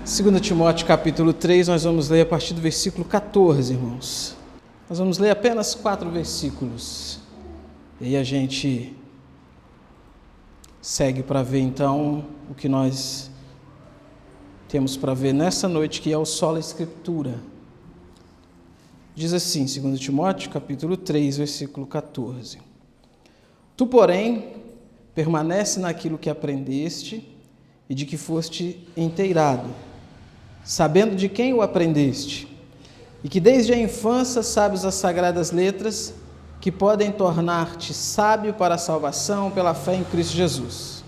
2 Timóteo capítulo 3, nós vamos ler a partir do versículo 14, irmãos. Nós vamos ler apenas 4 versículos. E aí a gente segue para ver então o que nós temos para ver nessa noite, que é o sola escritura. Diz assim, 2 Timóteo capítulo 3, versículo 14. Tu, porém, permanece naquilo que aprendeste e de que foste inteirado, sabendo de quem o aprendeste, e que desde a infância sabes as sagradas letras, que podem tornar-te sábio para a salvação pela fé em Cristo Jesus.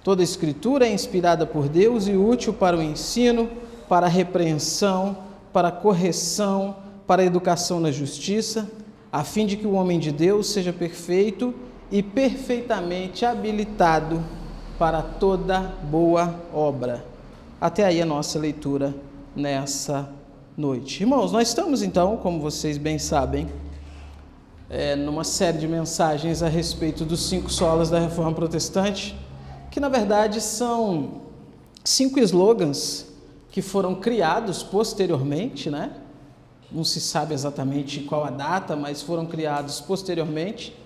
Toda a Escritura é inspirada por Deus e útil para o ensino, para a repreensão, para a correção, para a educação na justiça, a fim de que o homem de Deus seja perfeito e perfeitamente habilitado para toda boa obra. Até aí a nossa leitura nessa noite. Irmãos, nós estamos então, como vocês bem sabem, numa série de mensagens a respeito dos 5 solas da Reforma Protestante, que na verdade são 5 slogans que foram criados posteriormente, né? Não se sabe exatamente qual a data, mas foram criados posteriormente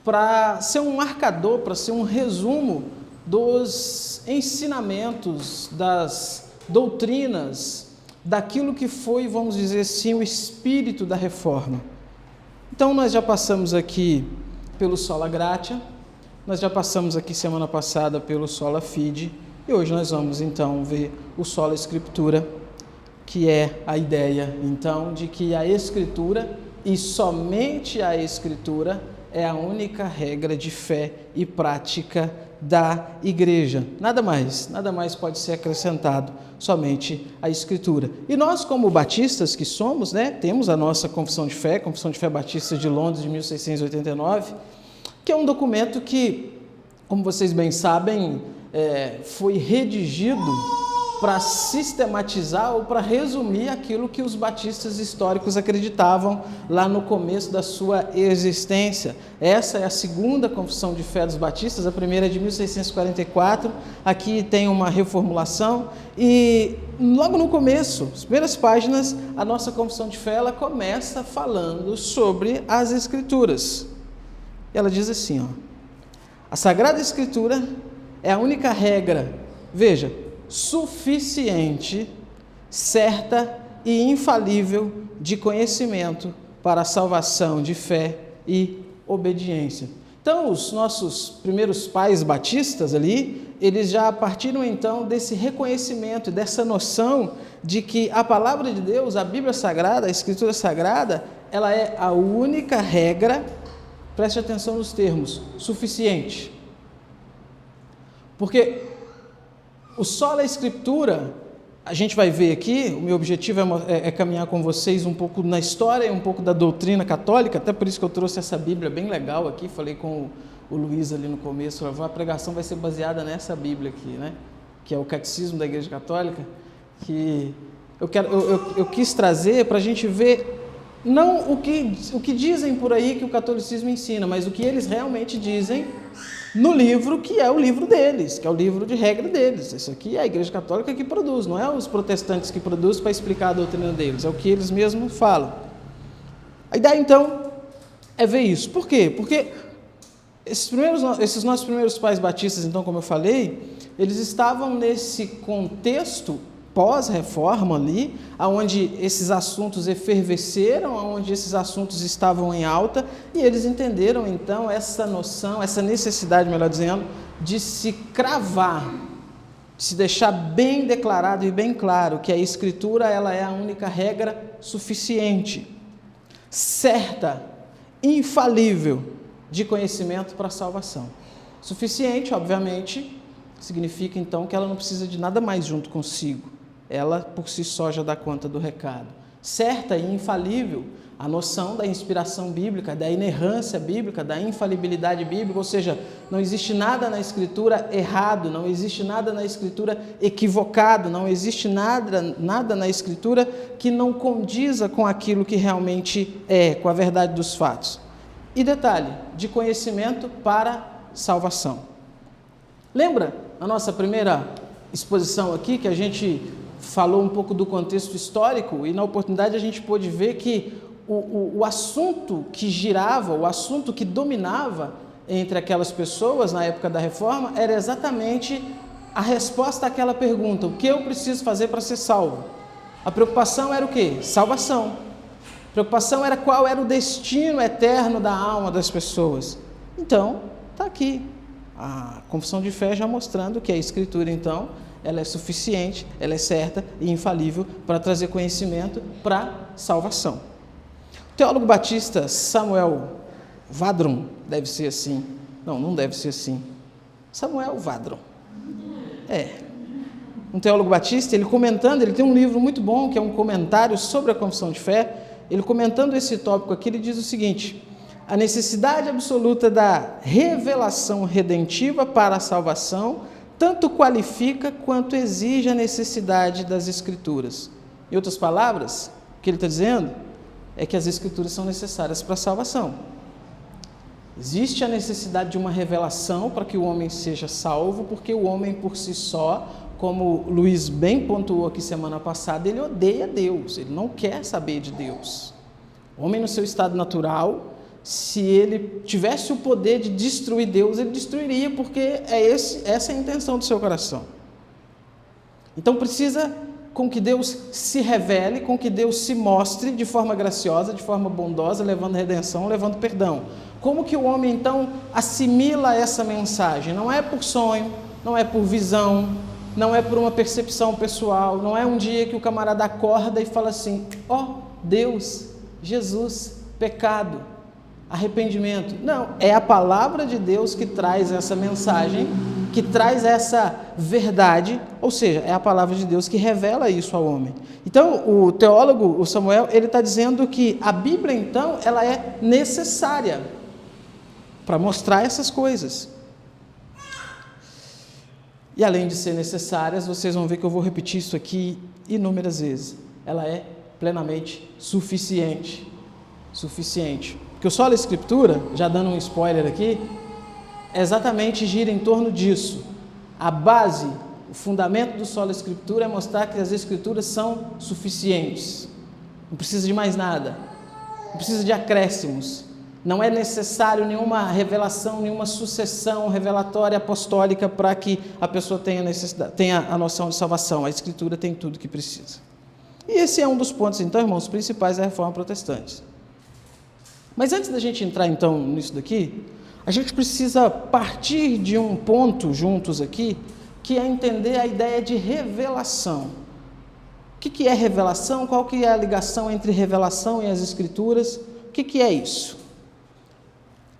para ser um marcador, para ser um resumo dos ensinamentos, das doutrinas, daquilo que foi, vamos dizer assim, o espírito da reforma. Então, nós já passamos aqui pelo Sola Gratia, nós já passamos aqui semana passada pelo Sola Fide, e hoje nós vamos, então, ver o Sola Escritura, que é a ideia, então, de que a Escritura, e somente a Escritura, é a única regra de fé e prática da igreja. Nada mais pode ser acrescentado, somente a Escritura. E nós, como batistas que somos, né, temos a nossa Confissão de Fé Batista de Londres, de 1689, que é um documento que, como vocês bem sabem, foi redigido para sistematizar ou para resumir aquilo que os batistas históricos acreditavam lá no começo da sua existência. Essa é a segunda confissão de fé dos batistas, a primeira é de 1644, aqui tem uma reformulação, e logo no começo, as primeiras páginas, a nossa confissão de fé, ela começa falando sobre as Escrituras. Ela diz assim, ó: a Sagrada Escritura é a única regra, veja, suficiente, certa e infalível de conhecimento para a salvação de fé e obediência. Então, os nossos primeiros pais batistas ali, eles já partiram então desse reconhecimento, dessa noção de que a palavra de Deus, a Bíblia Sagrada, a Escritura Sagrada, ela é a única regra, preste atenção nos termos, suficiente. Porque o sola escritura, a gente vai ver aqui, o meu objetivo é caminhar com vocês um pouco na história, um pouco da doutrina católica, até por isso que eu trouxe essa Bíblia bem legal aqui, falei com o Luiz ali no começo, a pregação vai ser baseada nessa Bíblia aqui, né? Que é o Catecismo da Igreja Católica, que eu quis trazer para a gente ver, não o que dizem por aí que o catolicismo ensina, mas o que eles realmente dizem no livro que é o livro deles, que é o livro de regra deles. Isso aqui é a Igreja Católica que produz, não é os protestantes que produzem para explicar a doutrina deles, é o que eles mesmos falam. A ideia, então, é ver isso. Por quê? Porque esses nossos primeiros pais batistas, então, como eu falei, eles estavam nesse contexto pós-reforma ali, onde esses assuntos efervesceram, onde esses assuntos estavam em alta, e eles entenderam então essa noção, essa necessidade, melhor dizendo, de se cravar, de se deixar bem declarado e bem claro que a Escritura, ela é a única regra suficiente, certa, infalível de conhecimento para a salvação. Suficiente, obviamente, significa então que ela não precisa de nada mais junto consigo. Ela por si só já dá conta do recado. Certa e infalível, a noção da inspiração bíblica, da inerrância bíblica, da infalibilidade bíblica, ou seja, não existe nada na Escritura errado, não existe nada na Escritura equivocado, não existe nada na Escritura que não condiza com aquilo que realmente é, com a verdade dos fatos. E detalhe, de conhecimento para salvação. Lembra a nossa primeira exposição aqui, que a gente falou um pouco do contexto histórico, e na oportunidade a gente pôde ver que o assunto que girava, o assunto que dominava entre aquelas pessoas na época da Reforma era exatamente a resposta àquela pergunta: o que eu preciso fazer para ser salvo? A preocupação era o quê? Salvação. A preocupação era qual era o destino eterno da alma das pessoas. Então, está aqui a confissão de fé já mostrando que a Escritura, então, ela é suficiente, ela é certa e infalível para trazer conhecimento para salvação. O teólogo batista Samuel Vadron, deve ser assim, não deve ser assim, Samuel Vadron, um teólogo batista, ele comentando, ele tem um livro muito bom, que é um comentário sobre a confissão de fé, ele comentando esse tópico aqui, ele diz o seguinte: a necessidade absoluta da revelação redentiva para a salvação tanto qualifica quanto exige a necessidade das Escrituras. Em outras palavras, o que ele está dizendo é que as Escrituras são necessárias para a salvação. Existe a necessidade de uma revelação para que o homem seja salvo, porque o homem por si só, como Luiz bem pontuou aqui semana passada, ele odeia Deus, ele não quer saber de Deus. O homem no seu estado natural, se ele tivesse o poder de destruir Deus, ele destruiria, porque essa é a intenção do seu coração. Então precisa com que Deus se revele, com que Deus se mostre de forma graciosa, de forma bondosa, levando redenção, levando perdão. Como que o homem então assimila essa mensagem? Não é por sonho, não é por visão, não é por uma percepção pessoal, não é um dia que o camarada acorda e fala assim: ó, Deus, Jesus, pecado, arrependimento. Não, é a palavra de Deus que traz essa mensagem, que traz essa verdade, ou seja, é a palavra de Deus que revela isso ao homem. Então, o teólogo, o Samuel, ele está dizendo que a Bíblia, então, ela é necessária para mostrar essas coisas. E além de ser necessárias, vocês vão ver que eu vou repetir isso aqui inúmeras vezes. Ela é plenamente suficiente. Suficiente. Porque o Sola Escritura, já dando um spoiler aqui, exatamente gira em torno disso. A base, o fundamento do Sola Escritura é mostrar que as Escrituras são suficientes. Não precisa de mais nada. Não precisa de acréscimos. Não é necessário nenhuma revelação, nenhuma sucessão revelatória apostólica para que a pessoa tenha a noção de salvação. A Escritura tem tudo que precisa. E esse é um dos pontos, então, irmãos, principais da Reforma Protestante. Mas antes da gente entrar, então, nisso daqui, a gente precisa partir de um ponto juntos aqui, que é entender a ideia de revelação. O que é revelação? Qual que é a ligação entre revelação e as Escrituras? O que é isso?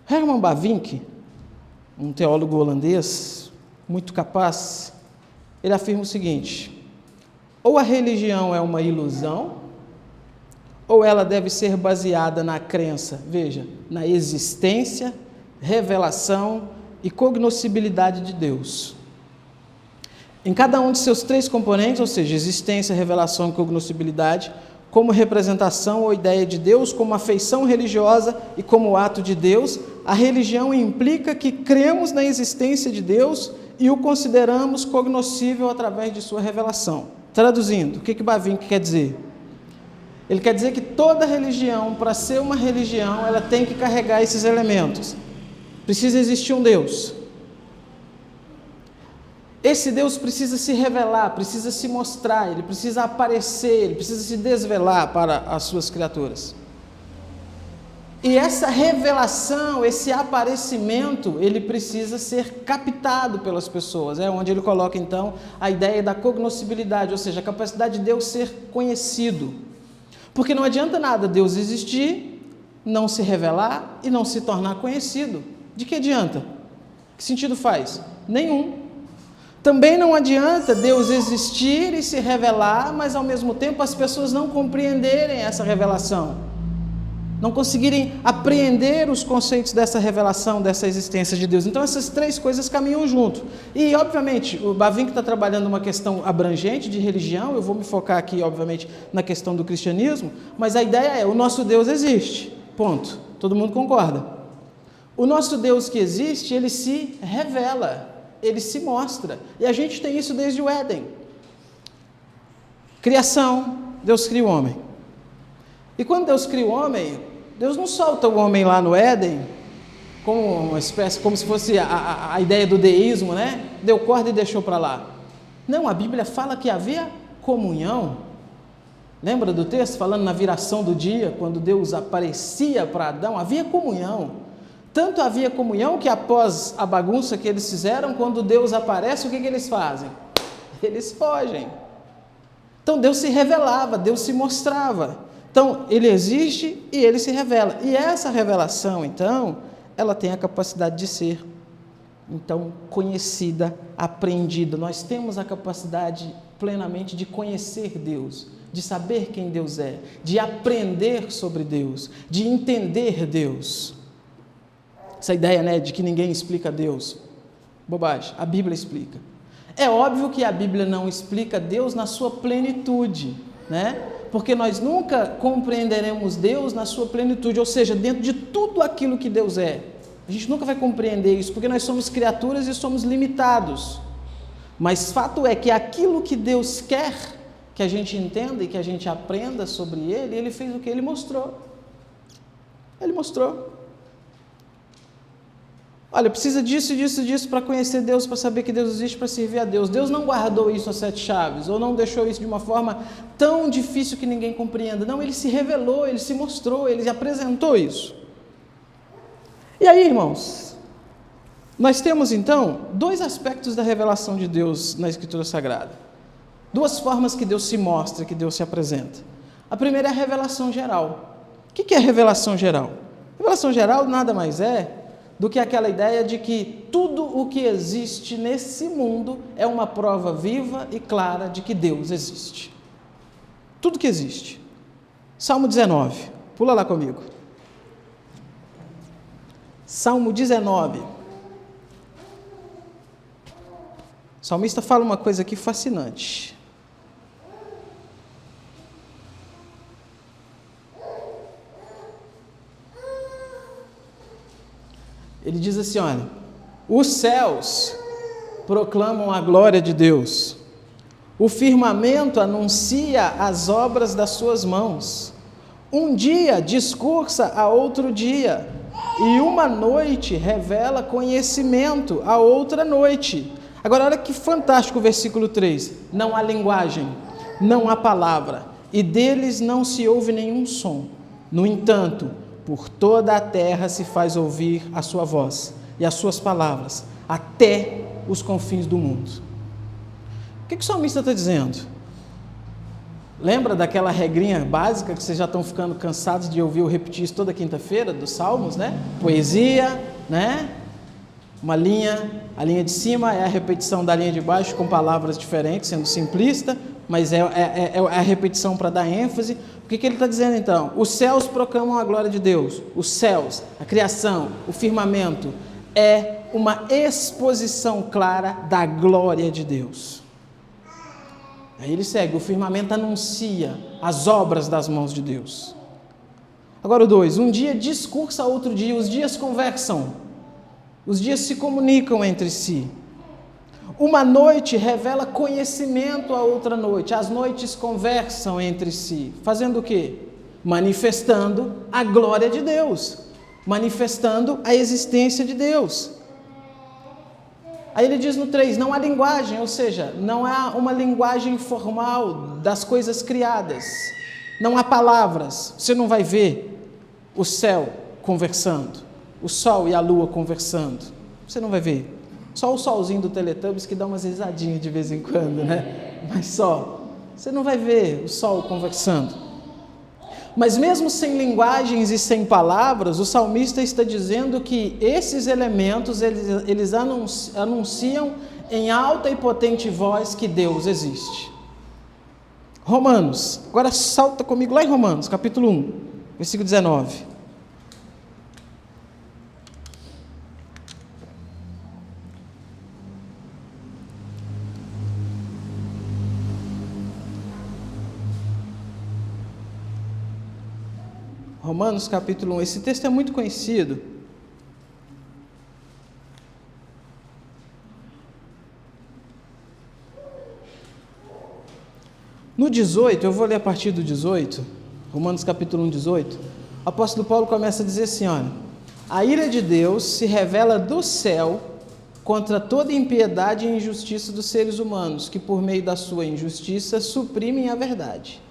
Herman Bavinck, um teólogo holandês muito capaz, ele afirma o seguinte: ou a religião é uma ilusão, ou ela deve ser baseada na crença, veja, na existência, revelação e cognoscibilidade de Deus. Em cada um de seus três componentes, ou seja, existência, revelação e cognoscibilidade, como representação ou ideia de Deus, como afeição religiosa e como ato de Deus, a religião implica que cremos na existência de Deus e o consideramos cognoscível através de sua revelação. Traduzindo, o que Bavinck quer dizer? Ele quer dizer que toda religião, para ser uma religião, ela tem que carregar esses elementos. Precisa existir um Deus. Esse Deus precisa se revelar, precisa se mostrar, ele precisa aparecer, ele precisa se desvelar para as suas criaturas. E essa revelação, esse aparecimento, ele precisa ser captado pelas pessoas. É onde ele coloca, então, a ideia da cognoscibilidade, ou seja, a capacidade de Deus ser conhecido. Porque não adianta nada Deus existir, não se revelar e não se tornar conhecido. De que adianta? Que sentido faz? Nenhum. Também não adianta Deus existir e se revelar, mas ao mesmo tempo as pessoas não compreenderem essa revelação, não conseguirem apreender os conceitos dessa revelação, dessa existência de Deus. Então essas três coisas caminham junto. E obviamente o Bavinck está trabalhando uma questão abrangente de religião, eu vou me focar aqui obviamente na questão do cristianismo, mas a ideia é: o nosso Deus existe, ponto. Todo mundo concorda? O nosso Deus que existe, ele se revela. ele se mostra. E a gente tem isso desde o Éden. Criação, Deus cria o homem. E quando Deus cria o homem, Deus não solta o homem lá no Éden, como uma espécie, como se fosse a ideia do deísmo, né? Deu corda e deixou para lá. Não, a Bíblia fala que havia comunhão. Lembra do texto falando na viração do dia, quando Deus aparecia para Adão? Havia comunhão. Tanto havia comunhão que após a bagunça que eles fizeram, quando Deus aparece, o que eles fazem? Eles fogem. Então Deus se revelava, Deus se mostrava. Então ele existe e ele se revela. E essa revelação, então, ela tem a capacidade de ser, então, conhecida, apreendida. Nós temos a capacidade plenamente de conhecer Deus, de saber quem Deus é, de aprender sobre Deus, de entender Deus. Essa ideia, né, de que ninguém explica Deus, bobagem, a Bíblia explica. É óbvio que a Bíblia não explica Deus na sua plenitude, né? Porque nós nunca compreenderemos Deus na sua plenitude, ou seja, dentro de tudo aquilo que Deus é. A gente nunca vai compreender isso, porque nós somos criaturas e somos limitados. Mas fato é que aquilo que Deus quer que a gente entenda e que a gente aprenda sobre Ele, Ele fez o que? Ele mostrou. Ele mostrou. Olha, precisa disso, disso, disso para conhecer Deus, para saber que Deus existe, para servir a Deus. Deus não guardou isso às 7 chaves, ou não deixou isso de uma forma tão difícil que ninguém compreenda. Não, Ele se revelou, Ele se mostrou, Ele apresentou isso. E aí, irmãos, nós temos então 2 aspectos da revelação de Deus na Escritura Sagrada. 2 formas que Deus se mostra, que Deus se apresenta. A primeira é a revelação geral. O que é a revelação geral? A revelação geral nada mais é do que aquela ideia de que tudo o que existe nesse mundo é uma prova viva e clara de que Deus existe. Tudo que existe. Salmo 19, pula lá comigo. Salmo 19. O salmista fala uma coisa aqui fascinante. Ele diz assim, olha, os céus proclamam a glória de Deus, o firmamento anuncia as obras das suas mãos, um dia discursa a outro dia, e uma noite revela conhecimento a outra noite. Agora olha que fantástico o versículo 3, não há linguagem, não há palavra, e deles não se ouve nenhum som, no entanto, por toda a terra se faz ouvir a sua voz e as suas palavras, até os confins do mundo. O que o salmista está dizendo? Lembra daquela regrinha básica que vocês já estão ficando cansados de ouvir eu repetir isso toda quinta-feira, dos Salmos, né? Poesia, né? Uma linha, a linha de cima é a repetição da linha de baixo com palavras diferentes, sendo simplista, mas é a repetição para dar ênfase. O que ele está dizendo então? Os céus proclamam a glória de Deus. Os céus, a criação, o firmamento, é uma exposição clara da glória de Deus. Aí ele segue, o firmamento anuncia as obras das mãos de Deus. Agora o 2, um dia discursa a outro dia, os dias conversam, os dias se comunicam entre si. Uma noite revela conhecimento a outra noite, as noites conversam entre si, fazendo o quê? Manifestando a glória de Deus, manifestando a existência de Deus. Aí ele diz no 3, não há linguagem, ou seja, não há uma linguagem formal das coisas criadas, não há palavras, você não vai ver o céu conversando, o sol e a lua conversando, você não vai ver. Só o solzinho do Teletubbies que dá umas risadinhas de vez em quando, né? Mas só, você não vai ver o sol conversando. Mas mesmo sem linguagens e sem palavras, o salmista está dizendo que esses elementos, eles anunciam em alta e potente voz que Deus existe. Romanos, agora salta comigo lá em Romanos, capítulo 1, versículo 19. Romanos capítulo 1, esse texto é muito conhecido. No 18, eu vou ler a partir do 18, Romanos capítulo 1, 18, o apóstolo Paulo começa a dizer assim, olha, a ira de Deus se revela do céu contra toda impiedade e injustiça dos seres humanos, que por meio da sua injustiça suprimem a verdade.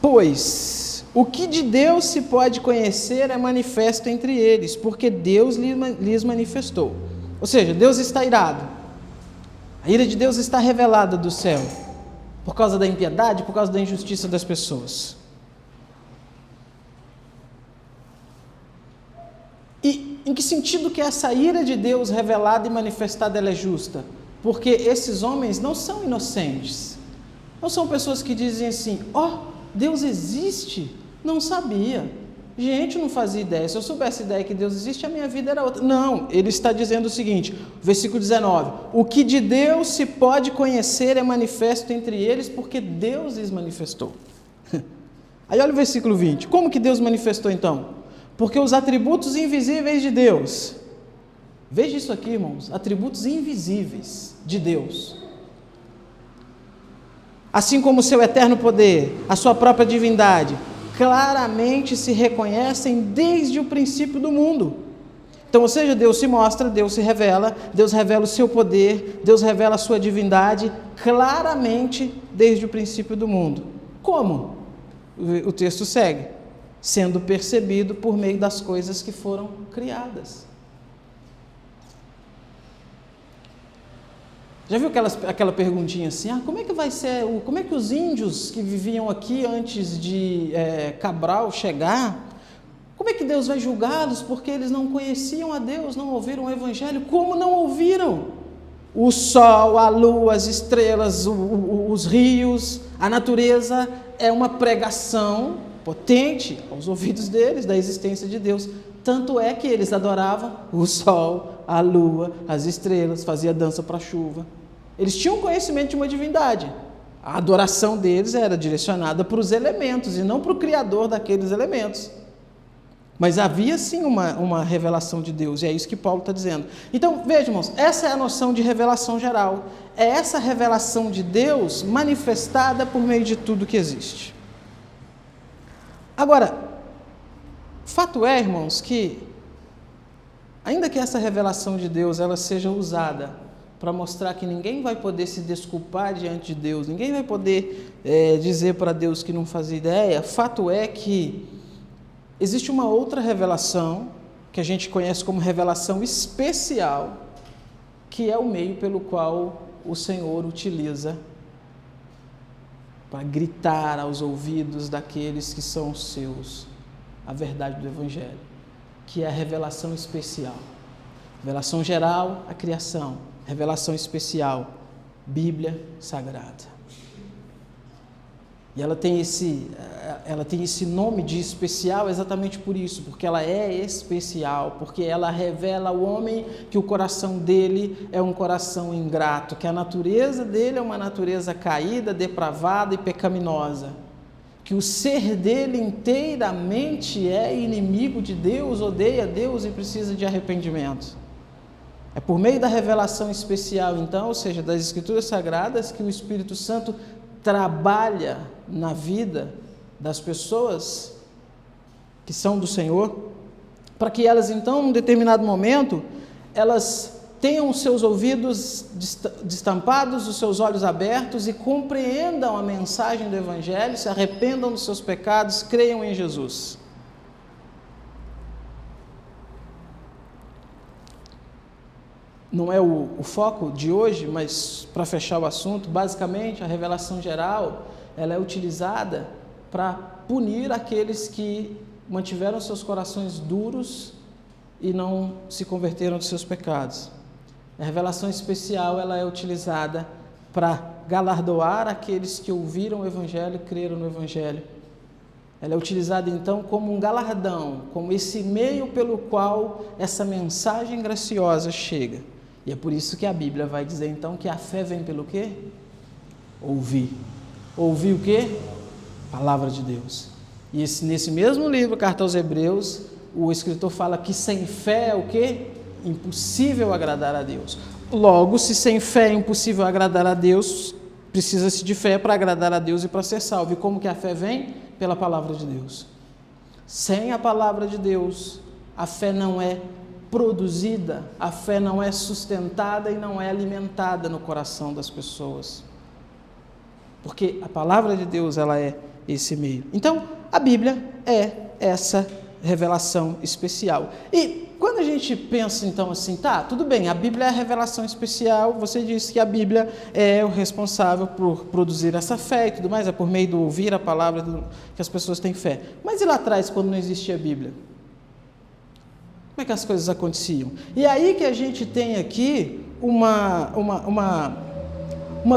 Pois o que de Deus se pode conhecer é manifesto entre eles, porque Deus lhes manifestou. Ou seja, Deus está irado. A ira de Deus está revelada do céu, por causa da impiedade, por causa da injustiça das pessoas. E em que sentido que essa ira de Deus revelada e manifestada ela é justa? Porque esses homens não são inocentes. Não são pessoas que dizem assim, Deus existe? Não sabia. Gente, não fazia ideia. Se eu soubesse a ideia que Deus existe, a minha vida era outra. Não, ele está dizendo o seguinte, versículo 19, o que de Deus se pode conhecer é manifesto entre eles, porque Deus lhes manifestou. Aí olha o versículo 20, como que Deus manifestou então? Porque os atributos invisíveis de Deus, veja isso aqui, irmãos, atributos invisíveis de Deus, assim como o seu eterno poder, a sua própria divindade, claramente se reconhecem desde o princípio do mundo. Então, ou seja, Deus se mostra, Deus se revela, Deus revela o seu poder, Deus revela a sua divindade claramente desde o princípio do mundo. Como? O texto segue, sendo percebido por meio das coisas que foram criadas. Já viu aquela perguntinha assim, como é que vai ser, como é que os índios que viviam aqui antes de Cabral chegar, como é que Deus vai julgá-los? Porque eles não conheciam a Deus, não ouviram o Evangelho. Como não ouviram? O sol, a lua, as estrelas, os rios, a natureza é uma pregação potente aos ouvidos deles da existência de Deus. Tanto é que eles adoravam o sol, a lua, as estrelas, fazia dança para a chuva. Eles tinham conhecimento de uma divindade. A adoração deles era direcionada para os elementos e não para o Criador daqueles elementos. Mas havia sim uma revelação de Deus, e é isso que Paulo está dizendo. Então, veja, irmãos, essa é a noção de revelação geral. É essa revelação de Deus manifestada por meio de tudo que existe. Agora, fato é, irmãos, que ainda que essa revelação de Deus ela seja usada para mostrar que ninguém vai poder se desculpar diante de Deus, ninguém vai poder dizer para Deus que não fazia ideia, fato é que existe uma outra revelação, que a gente conhece como revelação especial, que é o meio pelo qual o Senhor utiliza para gritar aos ouvidos daqueles que são seus a verdade do Evangelho, que é a revelação especial. Revelação geral, a criação. Revelação especial, Bíblia Sagrada. E ela tem esse nome de especial exatamente por isso, porque ela é especial, porque ela revela ao homem que o coração dele é um coração ingrato, que a natureza dele é uma natureza caída, depravada e pecaminosa, que o ser dele inteiramente é inimigo de Deus, odeia Deus e precisa de arrependimento. É por meio da revelação especial, então, ou seja, das Escrituras Sagradas, que o Espírito Santo trabalha na vida das pessoas que são do Senhor, para que elas, então, em um determinado momento, elas tenham os seus ouvidos destampados, os seus olhos abertos e compreendam a mensagem do Evangelho, se arrependam dos seus pecados, creiam em Jesus. Não é o foco de hoje, mas para fechar o assunto, basicamente a revelação geral, ela é utilizada para punir aqueles que mantiveram seus corações duros e não se converteram dos seus pecados. A revelação especial, ela é utilizada para galardoar aqueles que ouviram o Evangelho e creram no Evangelho. Ela é utilizada então como um galardão, como esse meio pelo qual essa mensagem graciosa chega. E é por isso que a Bíblia vai dizer então que a fé vem pelo quê? Ouvir. Ouvir o quê? Palavra de Deus. E nesse mesmo livro, Carta aos Hebreus, o escritor fala que sem fé é o quê? Impossível agradar a Deus. Logo, se sem fé é impossível agradar a Deus, Precisa-se de fé para agradar a Deus e para ser salvo. E como que a fé vem? Pela palavra de Deus. Sem a palavra de Deus, a fé não é produzida, a fé não é sustentada e não é alimentada no coração das pessoas. Porque a palavra de Deus, ela é esse meio. Então, a Bíblia é essa revelação especial. E quando a gente pensa então assim, tá, tudo bem, a Bíblia é a revelação especial, você disse que a Bíblia é o responsável por produzir essa fé e tudo mais, é por meio do ouvir a palavra que as pessoas têm fé. Mas e lá atrás, quando não existia a Bíblia? Como é que as coisas aconteciam? E aí que a gente tem aqui uma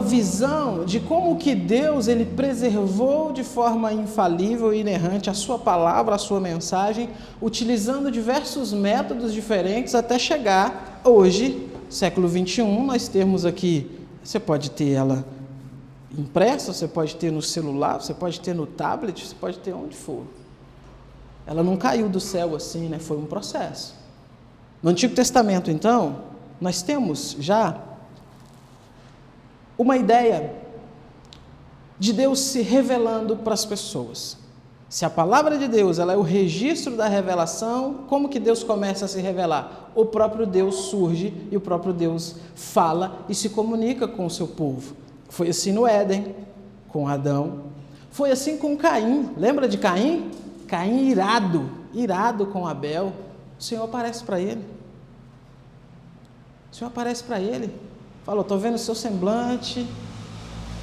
visão de como que Deus ele preservou de forma infalível e inerrante a sua palavra, a sua mensagem, utilizando diversos métodos diferentes até chegar hoje, século 21, nós temos aqui, você pode ter ela impressa, você pode ter no celular, você pode ter no tablet, você pode ter onde for. Ela não caiu do céu assim, né? Foi um processo. No Antigo Testamento, então, nós temos já uma ideia de Deus se revelando para as pessoas. Se a palavra de Deus ela é o registro da revelação, como que Deus começa a se revelar? O próprio Deus surge e o próprio Deus fala e se comunica com o seu povo. Foi assim no Éden, com Adão. Foi assim com Caim. Lembra de Caim? Caim irado com Abel. O Senhor aparece para ele. O Senhor aparece para ele. Falou, estou vendo o seu semblante,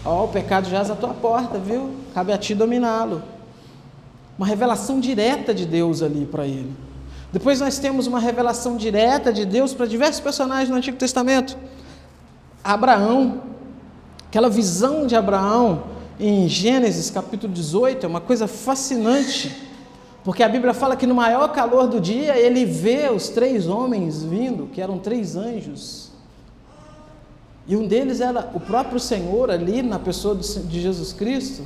o pecado jaz à tua porta, viu? Cabe a ti dominá-lo. Uma revelação direta de Deus ali para ele. Depois nós temos uma revelação direta de Deus para diversos personagens no Antigo Testamento. Abraão, aquela visão de Abraão em Gênesis capítulo 18, é uma coisa fascinante, porque a Bíblia fala que no maior calor do dia ele vê os 3 homens vindo, que eram 3 anjos. E um deles era o próprio Senhor ali, na pessoa de Jesus Cristo,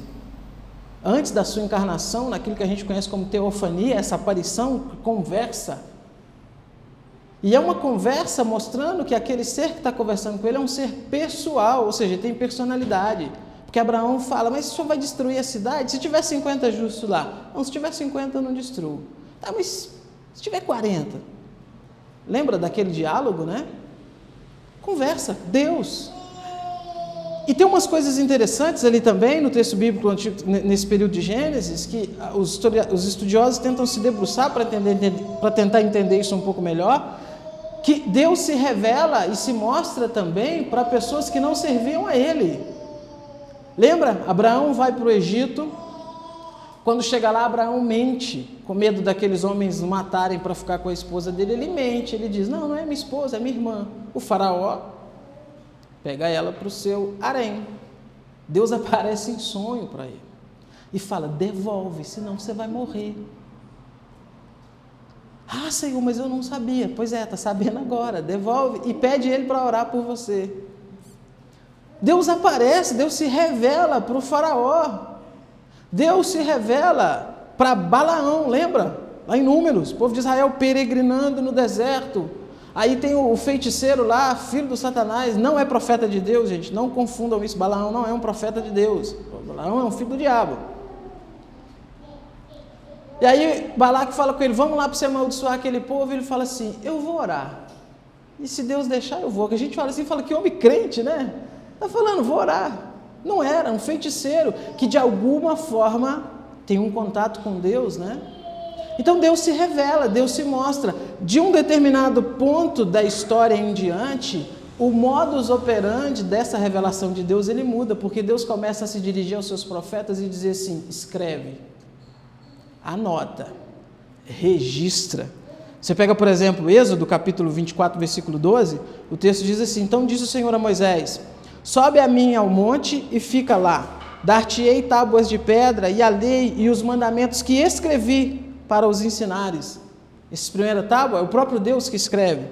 antes da sua encarnação, naquilo que a gente conhece como teofania, essa aparição, conversa. E é uma conversa mostrando que aquele ser que está conversando com ele é um ser pessoal, ou seja, tem personalidade. Porque Abraão fala, mas o senhor vai destruir a cidade? Se tiver 50 justos lá. Não, se tiver 50 eu não destruo. Tá, mas se tiver 40? Lembra daquele diálogo, né? Conversa, Deus. E tem umas coisas interessantes ali também no texto bíblico antigo, nesse período de Gênesis, que os estudiosos tentam se debruçar para tentar entender isso um pouco melhor, que Deus se revela e se mostra também para pessoas que não serviam a Ele. Lembra? Abraão vai para o Egito, quando chega lá Abraão mente, com medo daqueles homens o matarem para ficar com a esposa dele, ele mente, ele diz, não é minha esposa, é minha irmã. O faraó pega ela para o seu harém. Deus aparece em sonho para ele e fala, devolve, senão você vai morrer. Ah, Senhor, mas eu não sabia. Pois é, está sabendo agora, devolve e pede ele para orar por você. Deus aparece, Deus se revela para o faraó. Deus se revela para Balaão, lembra? Lá em Números, o povo de Israel peregrinando no deserto. Aí tem o feiticeiro lá, filho do Satanás, não é profeta de Deus, gente, não confundam isso, Balaão não é um profeta de Deus, Balaão é um filho do diabo. E aí Balaque fala com ele, vamos lá para você amaldiçoar aquele povo, e ele fala assim, eu vou orar, e se Deus deixar eu vou, que a gente fala assim, fala que homem crente, né? Está falando, vou orar. Não era, um feiticeiro que de alguma forma tem um contato com Deus, né? Então Deus se revela, Deus se mostra. De um determinado ponto da história em diante, o modus operandi dessa revelação de Deus, ele muda, porque Deus começa a se dirigir aos seus profetas e dizer assim, escreve, anota, registra. Você pega, por exemplo, Êxodo, capítulo 24, versículo 12, o texto diz assim, então disse o Senhor a Moisés, sobe a mim ao monte e fica lá, dar-te-ei tábuas de pedra e a lei e os mandamentos que escrevi para os ensinares. Essa primeira tábua é o próprio Deus que escreve.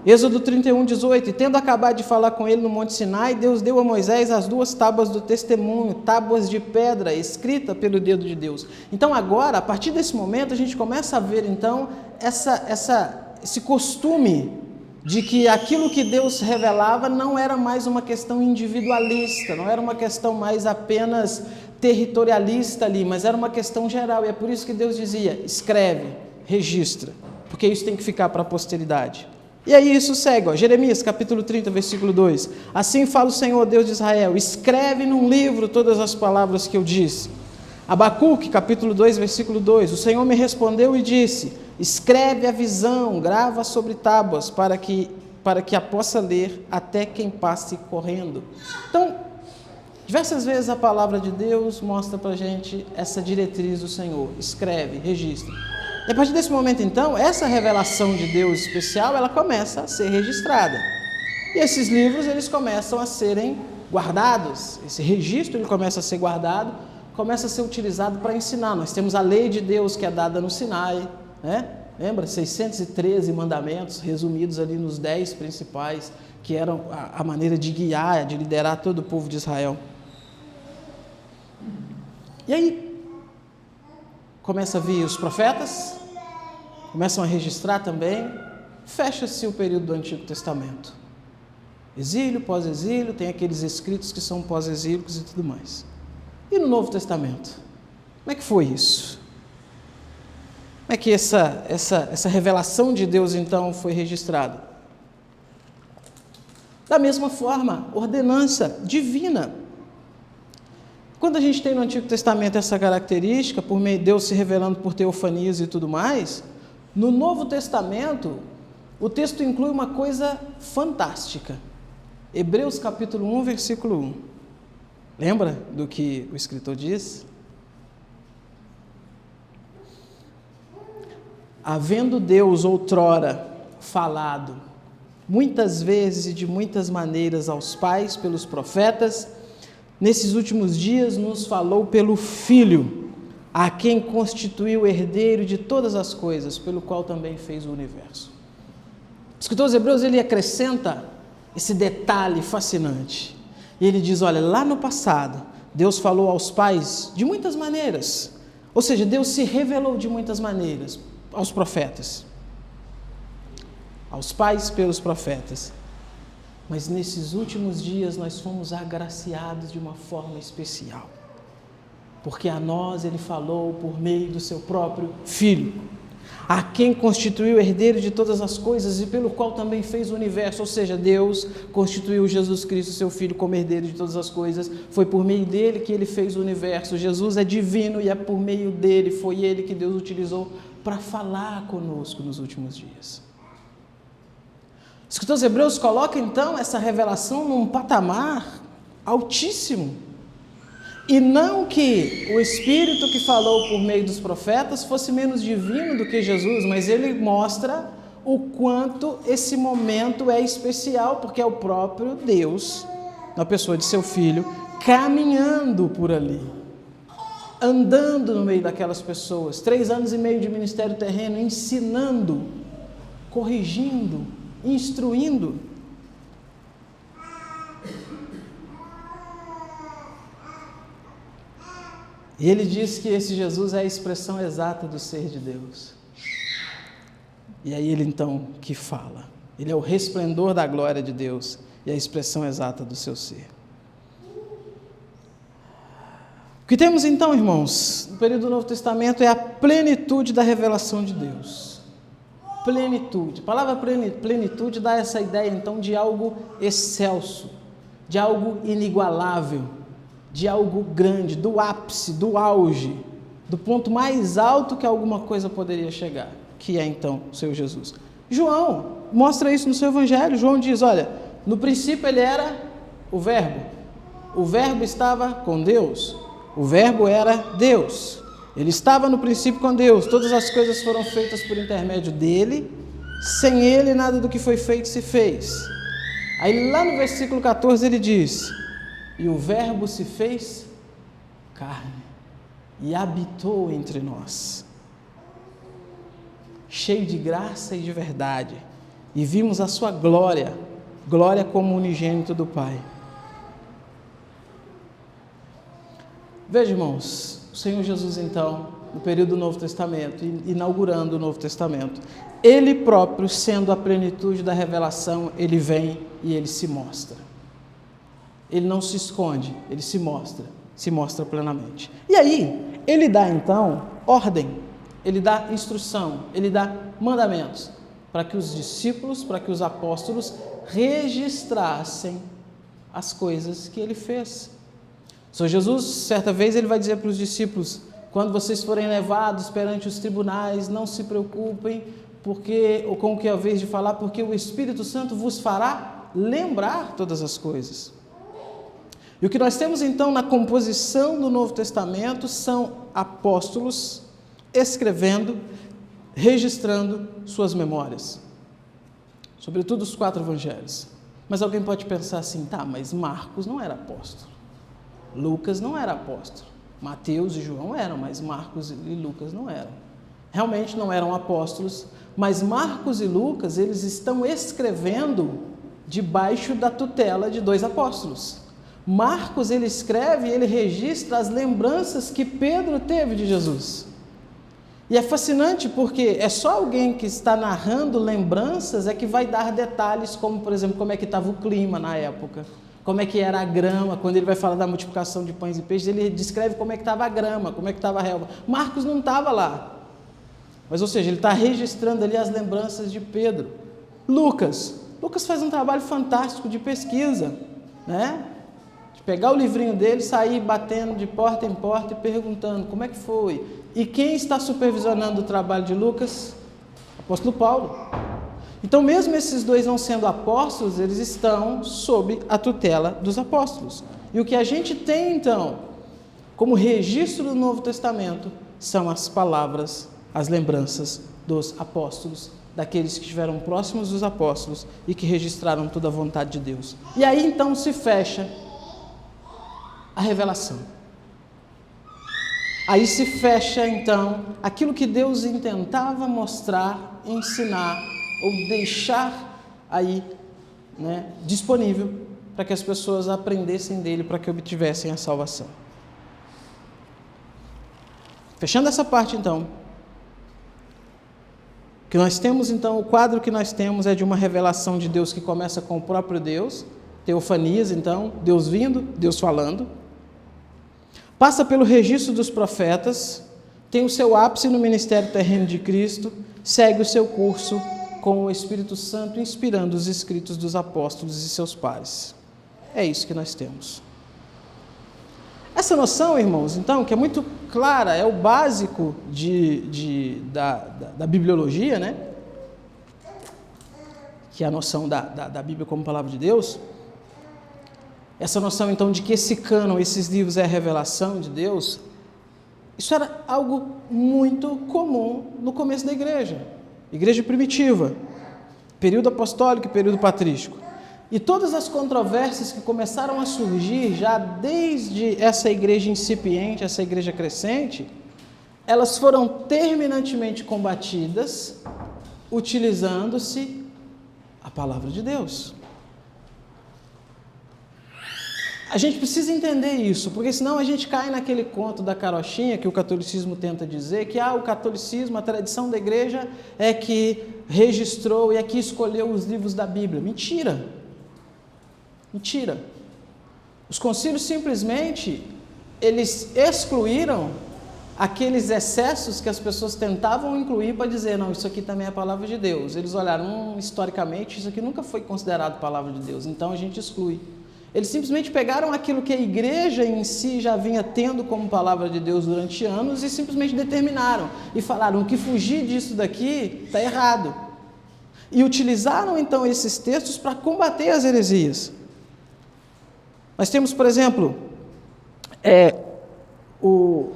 Êxodo 31, 18, e tendo acabado de falar com ele no Monte Sinai, Deus deu a Moisés as 2 tábuas do testemunho, tábuas de pedra, escrita pelo dedo de Deus. Então agora, a partir desse momento, a gente começa a ver então esse costume de que aquilo que Deus revelava não era mais uma questão individualista, não era uma questão mais apenas territorialista ali, mas era uma questão geral, e é por isso que Deus dizia, escreve, registra, porque isso tem que ficar para a posteridade. E aí isso segue, Jeremias capítulo 30, versículo 2, assim fala o Senhor Deus de Israel, escreve num livro todas as palavras que eu disse. Abacuque capítulo 2, versículo 2, o Senhor me respondeu e disse, escreve a visão, grava sobre tábuas, para que a possa ler até quem passe correndo. Então, diversas vezes a palavra de Deus mostra para a gente essa diretriz do Senhor, escreve, registra. E a partir desse momento, então, essa revelação de Deus especial, ela começa a ser registrada. E esses livros, eles começam a serem guardados, esse registro ele começa a ser guardado, começa a ser utilizado para ensinar. Nós temos a lei de Deus que é dada no Sinai, né? Lembra? 613 mandamentos resumidos ali nos 10 principais, que eram a maneira de guiar, de liderar todo o povo de Israel. E aí, começa a vir os profetas, começam a registrar também, fecha-se o período do Antigo Testamento. Exílio, pós-exílio, tem aqueles escritos que são pós-exílicos e tudo mais. E no Novo Testamento? Como é que foi isso? Como é que essa revelação de Deus, então, foi registrada? Da mesma forma, ordenança divina. Quando a gente tem no Antigo Testamento essa característica, por meio de Deus se revelando por teofanias e tudo mais, no Novo Testamento, o texto inclui uma coisa fantástica. Hebreus capítulo 1, versículo 1. Lembra do que o escritor diz? Havendo Deus outrora falado, muitas vezes e de muitas maneiras aos pais pelos profetas, nesses últimos dias nos falou pelo Filho, a quem constituiu herdeiro de todas as coisas, pelo qual também fez o universo. O escritor aos Hebreus, ele acrescenta esse detalhe fascinante. E ele diz, olha, lá no passado, Deus falou aos pais de muitas maneiras. Ou seja, Deus se revelou de muitas maneiras aos profetas. Aos pais pelos profetas. Mas nesses últimos dias nós fomos agraciados de uma forma especial. Porque a nós Ele falou por meio do seu próprio Filho, a quem constituiu herdeiro de todas as coisas e pelo qual também fez o universo. Ou seja, Deus constituiu Jesus Cristo, seu Filho, como herdeiro de todas as coisas. Foi por meio dele que Ele fez o universo. Jesus é divino e é por meio dele, foi Ele que Deus utilizou para falar conosco nos últimos dias. Os escritores hebreus colocam então essa revelação num patamar altíssimo. E não que o Espírito que falou por meio dos profetas fosse menos divino do que Jesus, mas ele mostra o quanto esse momento é especial, porque é o próprio Deus, na pessoa de seu Filho, caminhando por ali, andando no meio daquelas pessoas, 3 anos e meio de ministério terreno, ensinando, corrigindo, instruindo. E ele diz que esse Jesus é a expressão exata do ser de Deus. E é ele então que fala. Ele é o resplendor da glória de Deus e a expressão exata do seu ser. O que temos então, irmãos, no período do Novo Testamento é a plenitude da revelação de Deus. Plenitude. A palavra plenitude dá essa ideia então de algo excelso, de algo inigualável, de algo grande, do ápice, do auge, do ponto mais alto que alguma coisa poderia chegar, que é então o Senhor Jesus. João mostra isso no seu evangelho. João diz, olha, no princípio ele era o verbo estava com Deus, o verbo era Deus, ele estava no princípio com Deus, todas as coisas foram feitas por intermédio dele, sem ele nada do que foi feito se fez. Aí lá no versículo 14 ele diz, e o verbo se fez carne e habitou entre nós, cheio de graça e de verdade, e vimos a sua glória, glória como unigênito do Pai. Veja, irmãos, o Senhor Jesus então no período do Novo Testamento, inaugurando o Novo Testamento, ele próprio, sendo a plenitude da revelação, ele vem e ele se mostra. Ele não se esconde, ele se mostra plenamente. E aí, ele dá então ordem, ele dá instrução, ele dá mandamentos para que os discípulos, para que os apóstolos registrassem as coisas que ele fez. O Senhor Jesus, certa vez, ele vai dizer para os discípulos: quando vocês forem levados perante os tribunais, não se preocupem com o que é a vez de falar, porque o Espírito Santo vos fará lembrar todas as coisas. E o que nós temos então na composição do Novo Testamento são apóstolos escrevendo, registrando suas memórias, sobretudo os 4 evangelhos. Mas alguém pode pensar assim: tá, mas Marcos não era apóstolo, Lucas não era apóstolo, Mateus e João eram, mas Marcos e Lucas não eram. Realmente não eram apóstolos, mas Marcos e Lucas, eles estão escrevendo debaixo da tutela de 2 apóstolos. Marcos, ele escreve, ele registra as lembranças que Pedro teve de Jesus. E é fascinante porque é só alguém que está narrando lembranças é que vai dar detalhes, como, por exemplo, como é que estava o clima na época, como é que era a grama. Quando ele vai falar da multiplicação de pães e peixes, ele descreve como é que estava a grama, como é que estava a relva. Marcos não estava lá, mas, ou seja, ele está registrando ali as lembranças de Pedro. Lucas faz um trabalho fantástico de pesquisa, né? De pegar o livrinho dele, sair batendo de porta em porta e perguntando como é que foi. E quem está supervisionando o trabalho de Lucas? O apóstolo Paulo. Então, mesmo esses 2 não sendo apóstolos, eles estão sob a tutela dos apóstolos. E o que a gente tem, então, como registro do Novo Testamento, são as palavras, as lembranças dos apóstolos, daqueles que estiveram próximos dos apóstolos e que registraram toda a vontade de Deus. E aí, então, se fecha a revelação. Aí se fecha, então, aquilo que Deus intentava mostrar, ensinar ou deixar aí, né, disponível para que as pessoas aprendessem dele, para que obtivessem a salvação. Fechando essa parte, então, que nós temos, então, o quadro que nós temos é de uma revelação de Deus que começa com o próprio Deus, teofanias, então, Deus vindo, Deus falando. Passa pelo registro dos profetas, tem o seu ápice no ministério terreno de Cristo, segue o seu curso com o Espírito Santo inspirando os escritos dos apóstolos e seus pares. É isso que nós temos. Essa noção, irmãos, então, que é muito clara, é o básico da bibliologia, né? Que é a noção da Bíblia como palavra de Deus. Essa noção, então, de que esse cânon, esses livros é a revelação de Deus, isso era algo muito comum no começo da igreja primitiva, período apostólico e período patrístico. E todas as controvérsias que começaram a surgir já desde essa igreja incipiente, essa igreja crescente, elas foram terminantemente combatidas utilizando-se a palavra de Deus. A gente precisa entender isso, porque senão a gente cai naquele conto da carochinha que o catolicismo tenta dizer, que o catolicismo, a tradição da igreja é que registrou e é que escolheu os livros da Bíblia. Mentira! Mentira! Os concílios simplesmente, eles excluíram aqueles excessos que as pessoas tentavam incluir para dizer, não, isso aqui também é a palavra de Deus. Eles olharam, historicamente, isso aqui nunca foi considerado palavra de Deus, então a gente exclui. Eles simplesmente pegaram aquilo que a igreja em si já vinha tendo como palavra de Deus durante anos e simplesmente determinaram e falaram que fugir disso daqui está errado. E utilizaram então esses textos para combater as heresias. Nós temos, por exemplo, o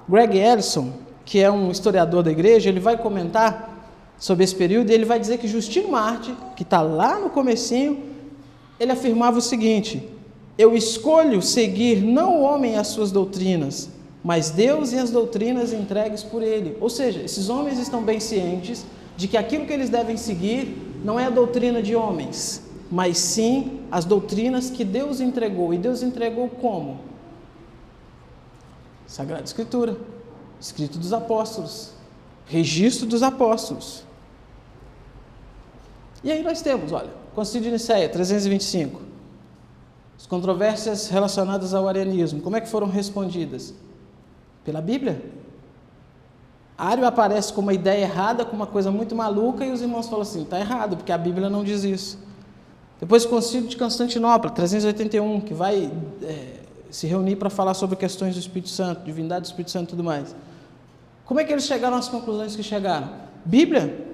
Greg Ellison, que é um historiador da igreja, ele vai comentar sobre esse período e ele vai dizer que Justino Marte, que está lá no comecinho, ele afirmava o seguinte: eu escolho seguir não o homem e as suas doutrinas, mas Deus e as doutrinas entregues por ele. Ou seja, esses homens estão bem cientes de que aquilo que eles devem seguir não é a doutrina de homens, mas sim as doutrinas que Deus entregou. E Deus entregou como? Sagrada Escritura. escrito dos apóstolos, registro dos apóstolos. E aí nós temos, olha, Concílio de Nicéia, 325, as controvérsias relacionadas ao arianismo, como é que foram respondidas? Pela Bíblia. Ário aparece com uma ideia errada, com uma coisa muito maluca, e os irmãos falam assim, está errado, porque a Bíblia não diz isso. Depois o Concílio de Constantinopla, 381, que vai se reunir para falar sobre questões do Espírito Santo, divindade do Espírito Santo e tudo mais. Como é que eles chegaram às conclusões que chegaram? Bíblia.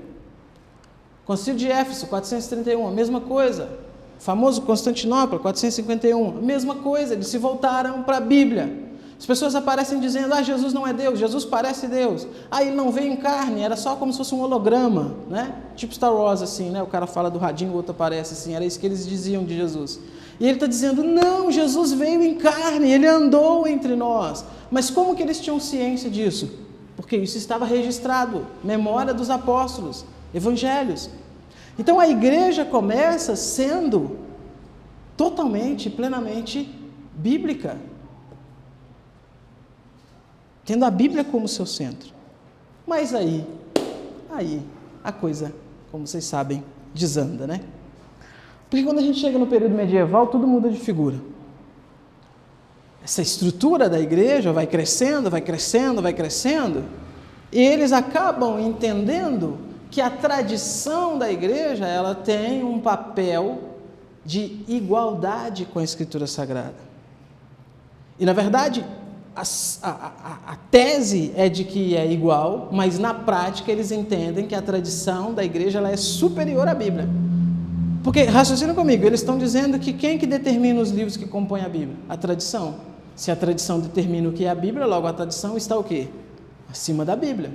Concílio de Éfeso, 431, a mesma coisa. Famoso Constantinopla, 451, a mesma coisa, eles se voltaram para a Bíblia. As pessoas aparecem dizendo, Jesus não é Deus, Jesus parece Deus. Ele não veio em carne, era só como se fosse um holograma, né? Tipo Star Wars, assim, né? O cara fala do radinho, o outro aparece assim, era isso que eles diziam de Jesus. E ele está dizendo, não, Jesus veio em carne, ele andou entre nós. Mas como que eles tinham ciência disso? Porque isso estava registrado, memória dos apóstolos, evangelhos. Então a igreja começa sendo totalmente, plenamente bíblica, tendo a Bíblia como seu centro. Mas aí a coisa, como vocês sabem, desanda, né? Porque quando a gente chega no período medieval, tudo muda de figura. Essa estrutura da igreja vai crescendo, vai crescendo, vai crescendo, e eles acabam entendendo que a tradição da igreja, ela tem um papel de igualdade com a Escritura Sagrada. E, na verdade, a tese é de que é igual, mas na prática eles entendem que a tradição da igreja ela é superior à Bíblia. Porque, raciocina comigo, eles estão dizendo que quem que determina os livros que compõem a Bíblia? A tradição. Se a tradição determina o que é a Bíblia, logo a tradição está o quê? Acima da Bíblia.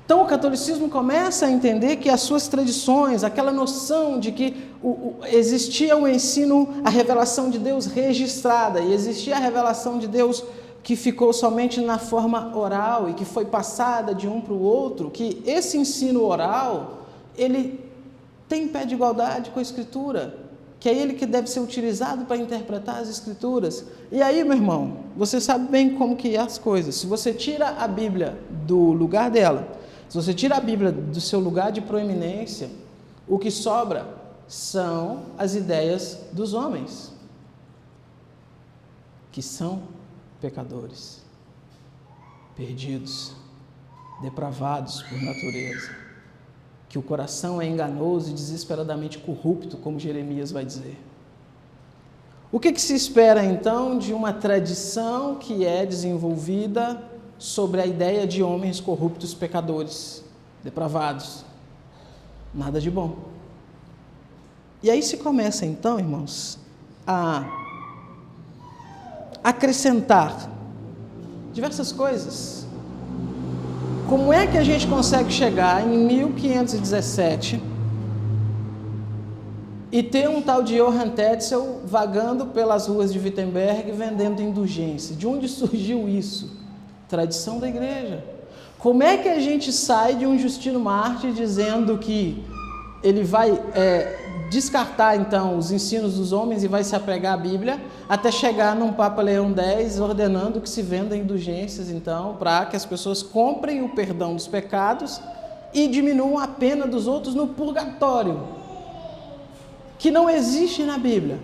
Então o catolicismo começa a entender que as suas tradições, aquela noção de que existia o ensino, a revelação de Deus registrada, e existia a revelação de Deus que ficou somente na forma oral e que foi passada de um para o outro, que esse ensino oral, ele tem pé de igualdade com a Escritura, que é ele que deve ser utilizado para interpretar as Escrituras. E aí, meu irmão, você sabe bem como que é as coisas. Se você tira a Bíblia do lugar dela, se você tira a Bíblia do seu lugar de proeminência, o que sobra são as ideias dos homens, que são pecadores, perdidos, depravados por natureza, que o coração é enganoso e desesperadamente corrupto, como Jeremias vai dizer. O que se espera, então, de uma tradição que é desenvolvida sobre a ideia de homens corruptos, pecadores, depravados? Nada de bom. E aí se começa, então, irmãos, a acrescentar diversas coisas. Como é que a gente consegue chegar em 1517 e ter um tal de Johann Tetzel vagando pelas ruas de Wittenberg vendendo indulgência? De onde surgiu isso? Tradição da igreja. Como é que a gente sai de um Justino Mártir dizendo que ele vai descartar, então, os ensinos dos homens e vai se apegar à Bíblia, até chegar num Papa Leão X ordenando que se vendam indulgências, então, para que as pessoas comprem o perdão dos pecados e diminuam a pena dos outros no purgatório, que não existe na Bíblia.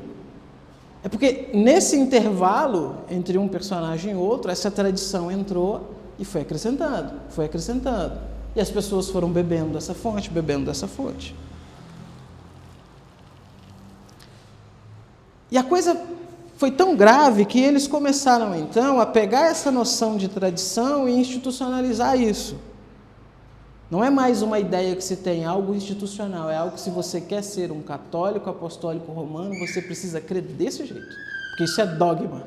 É porque nesse intervalo entre um personagem e outro, essa tradição entrou e foi acrescentando. E as pessoas foram bebendo dessa fonte. E a coisa foi tão grave que eles começaram então a pegar essa noção de tradição e institucionalizar isso. Não é mais uma ideia que se tem, algo institucional, é algo que, se você quer ser um católico apostólico romano, você precisa crer desse jeito, porque isso é dogma.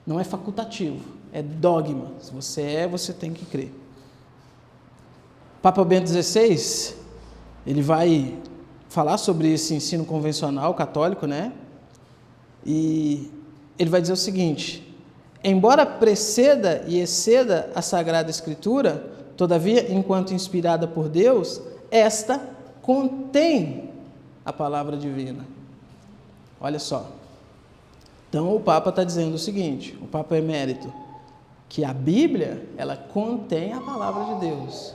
Não é facultativo, é dogma. Se você você tem que crer. Papa Bento XVI, ele vai falar sobre esse ensino convencional católico, né? E ele vai dizer o seguinte: embora preceda e exceda a Sagrada Escritura, todavia, enquanto inspirada por Deus, esta contém a palavra divina. Olha só. Então o Papa está dizendo o seguinte, o Papa Emérito, que a Bíblia, ela contém a palavra de Deus.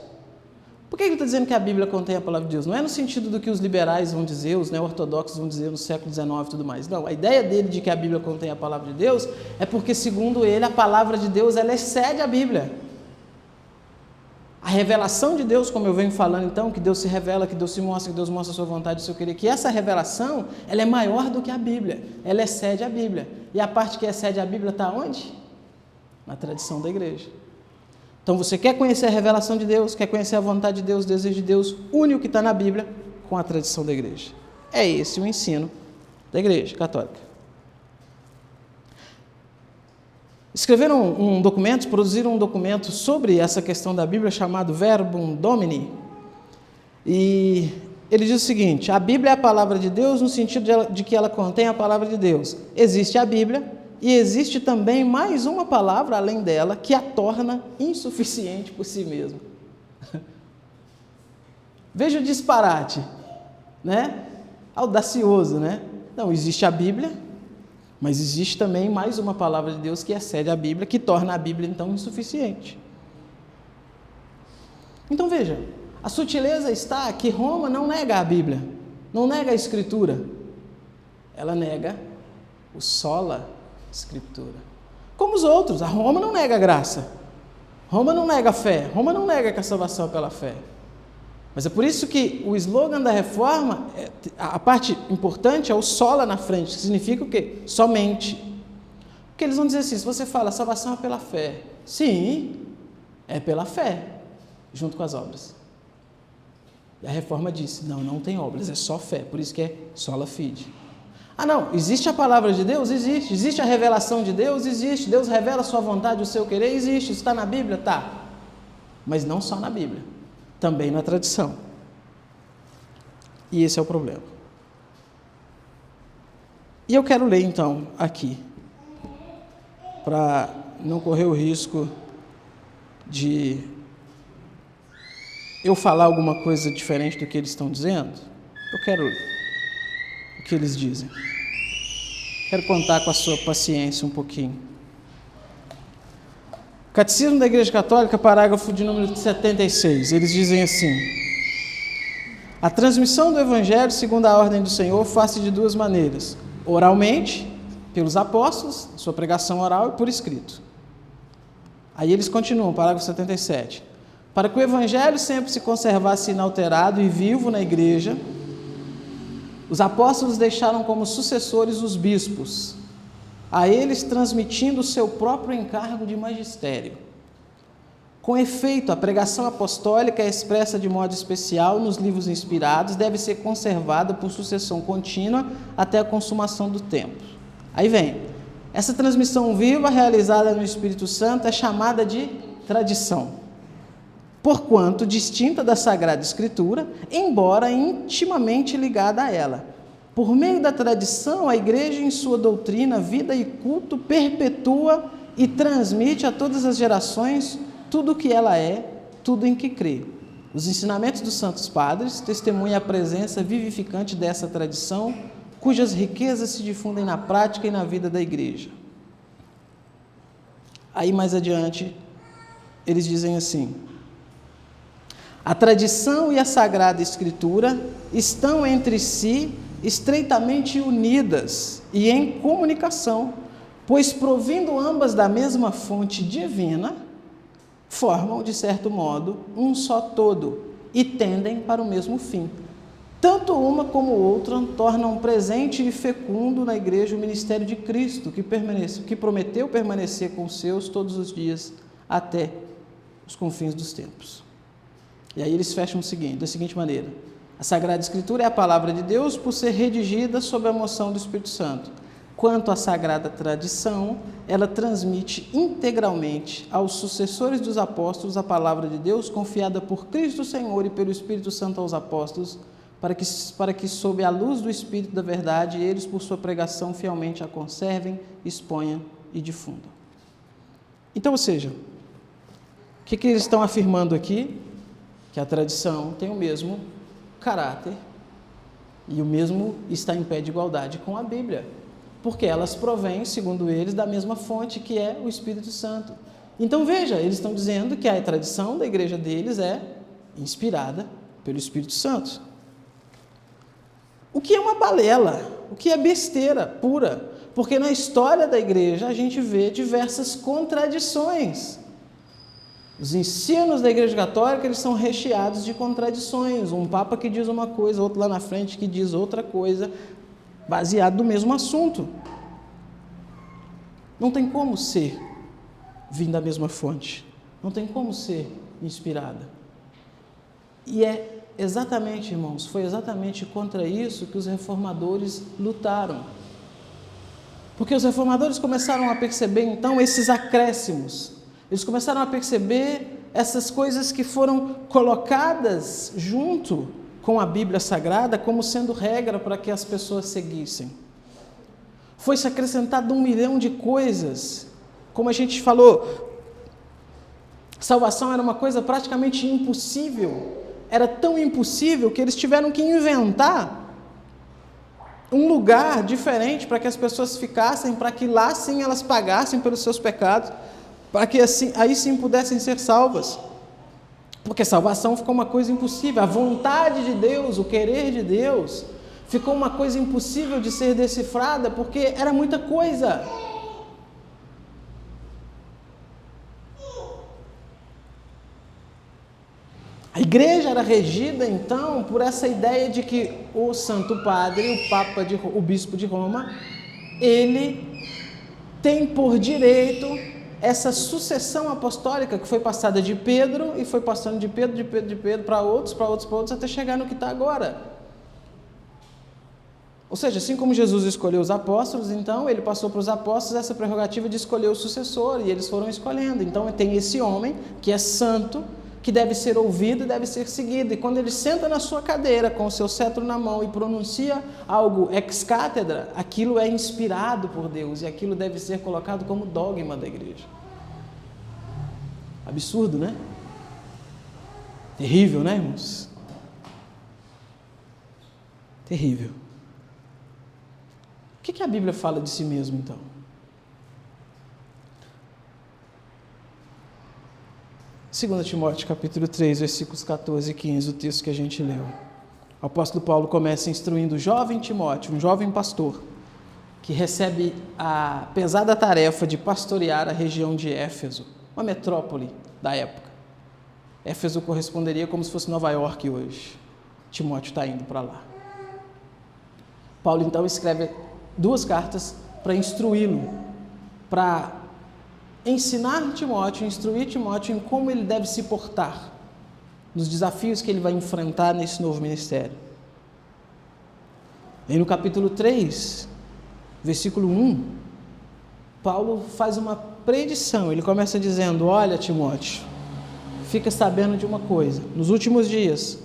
Por que ele está dizendo que a Bíblia contém a palavra de Deus? Não é no sentido do que os liberais vão dizer, os neo-ortodoxos vão dizer no século XIX e tudo mais. Não, a ideia dele de que a Bíblia contém a palavra de Deus é porque, segundo ele, a palavra de Deus, ela excede a Bíblia. A revelação de Deus, como eu venho falando então, que Deus se revela, que Deus se mostra, que Deus mostra a sua vontade, o seu querer, que essa revelação, ela é maior do que a Bíblia, ela excede a Bíblia. E a parte que excede a Bíblia está onde? Na tradição da igreja. Então você quer conhecer a revelação de Deus, quer conhecer a vontade de Deus, o desejo de Deus, une o que está na Bíblia com a tradição da igreja. É esse o ensino da igreja católica. Escreveram um documento, produziram um documento sobre essa questão da Bíblia chamado Verbum Domini, e ele diz o seguinte: a Bíblia é a palavra de Deus no sentido de que ela contém a palavra de Deus. Existe a Bíblia e existe também mais uma palavra além dela que a torna insuficiente por si mesma. Veja o disparate, né? Audacioso, né? Não, existe a Bíblia, mas existe também mais uma palavra de Deus que excede a Bíblia, que torna a Bíblia, então, insuficiente. Então, veja, a sutileza está que Roma não nega a Bíblia, não nega a Escritura, ela nega o sola Escritura. Como os outros, a Roma não nega a graça, Roma não nega a fé, Roma não nega que a salvação é pela fé. Mas é por isso que o slogan da reforma, a parte importante é o sola na frente, que significa o quê? Somente. Porque eles vão dizer assim, se você fala, a salvação é pela fé. Sim, é pela fé, junto com as obras. E a reforma disse, não tem obras, é só fé, por isso que é sola fide. Ah não, existe a palavra de Deus? Existe. Existe a revelação de Deus? Existe. Deus revela a sua vontade, o seu querer? Existe. Isso está na Bíblia? Tá. Mas não só na Bíblia. Também na tradição. E esse é o problema. E eu quero ler então aqui, para não correr o risco de eu falar alguma coisa diferente do que eles estão dizendo. Eu quero ler o que eles dizem. Quero contar com a sua paciência um pouquinho. Catecismo da Igreja Católica, parágrafo de número 76, eles dizem assim: a transmissão do Evangelho segundo a ordem do Senhor faz-se de duas maneiras: oralmente, pelos apóstolos, sua pregação oral, e por escrito. Aí eles continuam, parágrafo 77. Para que o Evangelho sempre se conservasse inalterado e vivo na Igreja, os apóstolos deixaram como sucessores os bispos, a eles transmitindo o seu próprio encargo de magistério. Com efeito, a pregação apostólica é expressa de modo especial nos livros inspirados, deve ser conservada por sucessão contínua até a consumação do tempo. Aí vem, essa transmissão viva realizada no Espírito Santo é chamada de tradição, porquanto distinta da Sagrada Escritura, embora intimamente ligada a ela. Por meio da tradição, a Igreja, em sua doutrina, vida e culto, perpetua e transmite a todas as gerações tudo o que ela é, tudo em que crê. Os ensinamentos dos Santos Padres testemunham a presença vivificante dessa tradição, cujas riquezas se difundem na prática e na vida da Igreja. Aí, mais adiante, eles dizem assim: a tradição e a Sagrada Escritura estão entre si estreitamente unidas e em comunicação, pois, provindo ambas da mesma fonte divina, formam, de certo modo, um só todo e tendem para o mesmo fim. Tanto uma como outra tornam presente e fecundo na Igreja o ministério de Cristo, que prometeu permanecer com os seus todos os dias até os confins dos tempos. E aí eles fecham da seguinte maneira: a Sagrada Escritura é a palavra de Deus por ser redigida sob a moção do Espírito Santo. Quanto à Sagrada Tradição, ela transmite integralmente aos sucessores dos apóstolos a palavra de Deus, confiada por Cristo Senhor e pelo Espírito Santo aos apóstolos, para que sob a luz do Espírito da verdade, eles, por sua pregação, fielmente a conservem, exponham e difundam. Então, ou seja, o que eles estão afirmando aqui? Que a tradição tem o mesmo caráter e o mesmo está em pé de igualdade com a Bíblia. porque elas provêm, segundo eles, da mesma fonte que é o Espírito Santo. Então veja, eles estão dizendo que a tradição da igreja deles é inspirada pelo Espírito Santo. O que é uma balela, o que é besteira pura, porque na história da igreja a gente vê diversas contradições. Os ensinos da igreja católica, eles são recheados de contradições, um papa que diz uma coisa, outro lá na frente que diz outra coisa, baseado no mesmo assunto. Não tem como ser vindo da mesma fonte, não tem como ser inspirada. E é exatamente, irmãos, foi exatamente contra isso que os reformadores lutaram. Porque os reformadores começaram a perceber, então, esses acréscimos. Eles começaram a perceber essas coisas que foram colocadas junto com a Bíblia Sagrada como sendo regra para que as pessoas seguissem. Foi-se acrescentado 1 milhão de coisas. Como a gente falou, salvação era uma coisa praticamente impossível. Era tão impossível que eles tiveram que inventar um lugar diferente para que as pessoas ficassem, para que lá sim elas pagassem pelos seus pecados, para que assim, aí sim pudessem ser salvas. Porque salvação ficou uma coisa impossível, a vontade de Deus, o querer de Deus, ficou uma coisa impossível de ser decifrada, porque era muita coisa. A igreja era regida, então, por essa ideia de que o Santo Padre, o Bispo de Roma, ele tem por direito essa sucessão apostólica que foi passada de Pedro, e foi passando de Pedro para outros, até chegar no que está agora. Ou seja, assim como Jesus escolheu os apóstolos, então, ele passou para os apóstolos essa prerrogativa de escolher o sucessor, e eles foram escolhendo. Então, tem esse homem, que é santo, que deve ser ouvido e deve ser seguido. E quando ele senta na sua cadeira com o seu cetro na mão e pronuncia algo ex cátedra, aquilo é inspirado por Deus e aquilo deve ser colocado como dogma da igreja. Absurdo, né? Terrível, né, irmãos? Terrível. O que a Bíblia fala de si mesmo, então? 2 Timóteo capítulo 3, versículos 14 e 15, o texto que a gente leu. O apóstolo Paulo começa instruindo o jovem Timóteo, um jovem pastor, que recebe a pesada tarefa de pastorear a região de Éfeso, uma metrópole da época. Éfeso corresponderia como se fosse Nova York hoje. Timóteo está indo para lá. Paulo então escreve 2 cartas para instruí-lo, para ensinar Timóteo, instruir Timóteo em como ele deve se portar nos desafios que ele vai enfrentar nesse novo ministério. E no capítulo 3, versículo 1, Paulo faz uma predição. Ele começa dizendo: olha, Timóteo, fica sabendo de uma coisa, nos últimos dias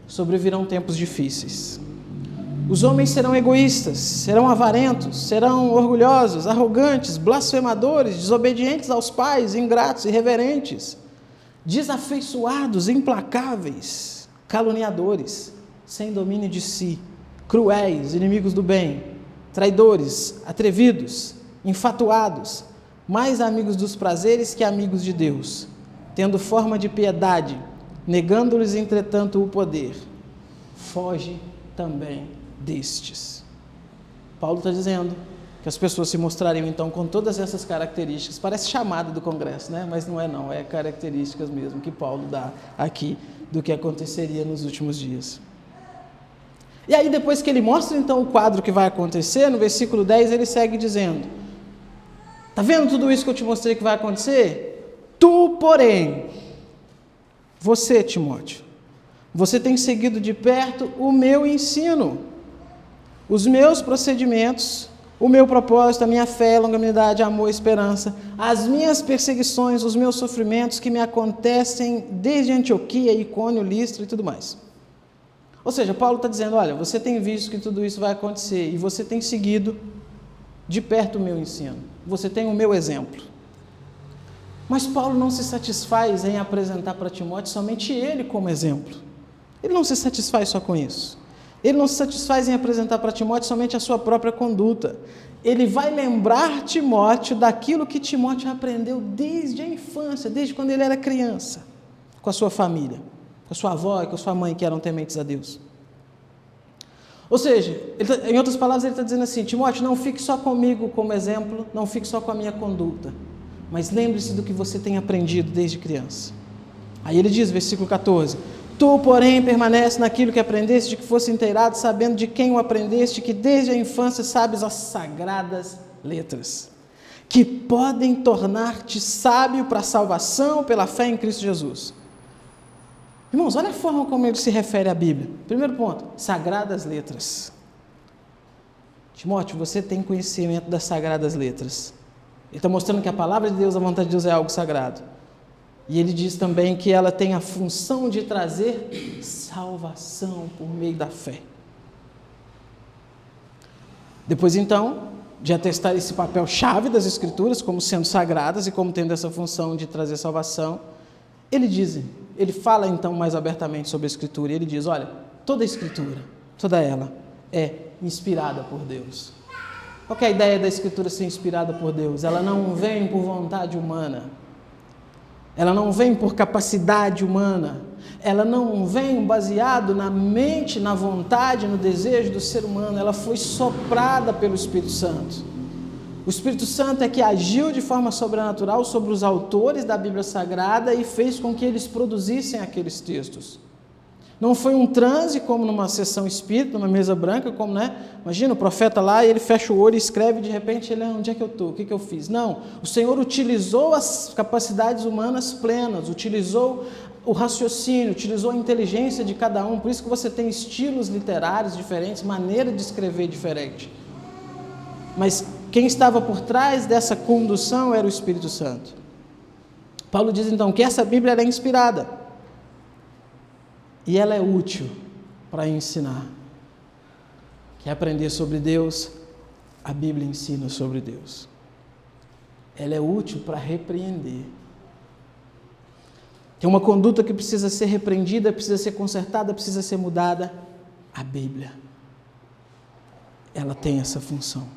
sobrevirão tempos difíceis. Os homens serão egoístas, serão avarentos, serão orgulhosos, arrogantes, blasfemadores, desobedientes aos pais, ingratos, irreverentes, desafeiçoados, implacáveis, caluniadores, sem domínio de si, cruéis, inimigos do bem, traidores, atrevidos, enfatuados, mais amigos dos prazeres que amigos de Deus, tendo forma de piedade, negando-lhes, entretanto, o poder. Foge também destes. Paulo está dizendo que as pessoas se mostrariam então com todas essas características. Parece chamada do Congresso, né? Mas não é não, é características mesmo que Paulo dá aqui do que aconteceria nos últimos dias. E aí depois que ele mostra então o quadro que vai acontecer, no versículo 10 ele segue dizendo: está vendo tudo isso que eu te mostrei que vai acontecer? Tu, porém, você, Timóteo, você tem seguido de perto o meu ensino, os meus procedimentos, o meu propósito, a minha fé, longanimidade, amor, esperança, as minhas perseguições, os meus sofrimentos que me acontecem desde Antioquia, Icônio, Listra e tudo mais. Ou seja, Paulo está dizendo: olha, você tem visto que tudo isso vai acontecer e você tem seguido de perto o meu ensino, você tem o meu exemplo. Mas Paulo não se satisfaz em apresentar para Timóteo somente ele como exemplo. Ele não se satisfaz só com isso. Ele não se satisfaz em apresentar para Timóteo somente a sua própria conduta. ele vai lembrar Timóteo daquilo que Timóteo aprendeu desde a infância, desde quando ele era criança, com a sua família, com a sua avó e com a sua mãe, que eram tementes a Deus. Ou seja, em outras palavras, ele está dizendo assim: Timóteo, não fique só comigo como exemplo, não fique só com a minha conduta, mas lembre-se do que você tem aprendido desde criança. Aí ele diz, versículo 14: tu, porém, permanece naquilo que aprendeste, de que fosse inteirado, sabendo de quem o aprendeste, que desde a infância sabes as sagradas letras, que podem tornar-te sábio para a salvação pela fé em Cristo Jesus. Irmãos, olha a forma como ele se refere à Bíblia. Primeiro ponto, sagradas letras. Timóteo, você tem conhecimento das sagradas letras. Ele está mostrando que a palavra de Deus, a vontade de Deus é algo sagrado. E ele diz também que ela tem a função de trazer salvação por meio da fé. Depois, então, de atestar esse papel-chave das Escrituras como sendo sagradas e como tendo essa função de trazer salvação, ele fala então mais abertamente sobre a Escritura, e ele diz: olha, toda a Escritura, toda ela é inspirada por Deus. Qual que é a ideia da Escritura ser inspirada por Deus? Ela não vem por vontade humana, ela não vem por capacidade humana, ela não vem baseado na mente, na vontade, no desejo do ser humano, ela foi soprada pelo Espírito Santo. O Espírito Santo é que agiu de forma sobrenatural sobre os autores da Bíblia Sagrada e fez com que eles produzissem aqueles textos. Não foi um transe como numa sessão espírita, numa mesa branca, como, imagina o profeta lá e ele fecha o olho e escreve, de repente ele, onde é que eu estou? O que eu fiz? Não, o Senhor utilizou as capacidades humanas plenas, utilizou o raciocínio, utilizou a inteligência de cada um, por isso que você tem estilos literários diferentes, maneira de escrever diferente. Mas quem estava por trás dessa condução era o Espírito Santo. Paulo diz então que essa Bíblia é inspirada e ela é útil para ensinar. Quer aprender sobre Deus? A Bíblia ensina sobre Deus. Ela é útil para repreender. Tem uma conduta que precisa ser repreendida, precisa ser consertada, precisa ser mudada. A Bíblia, ela tem essa função.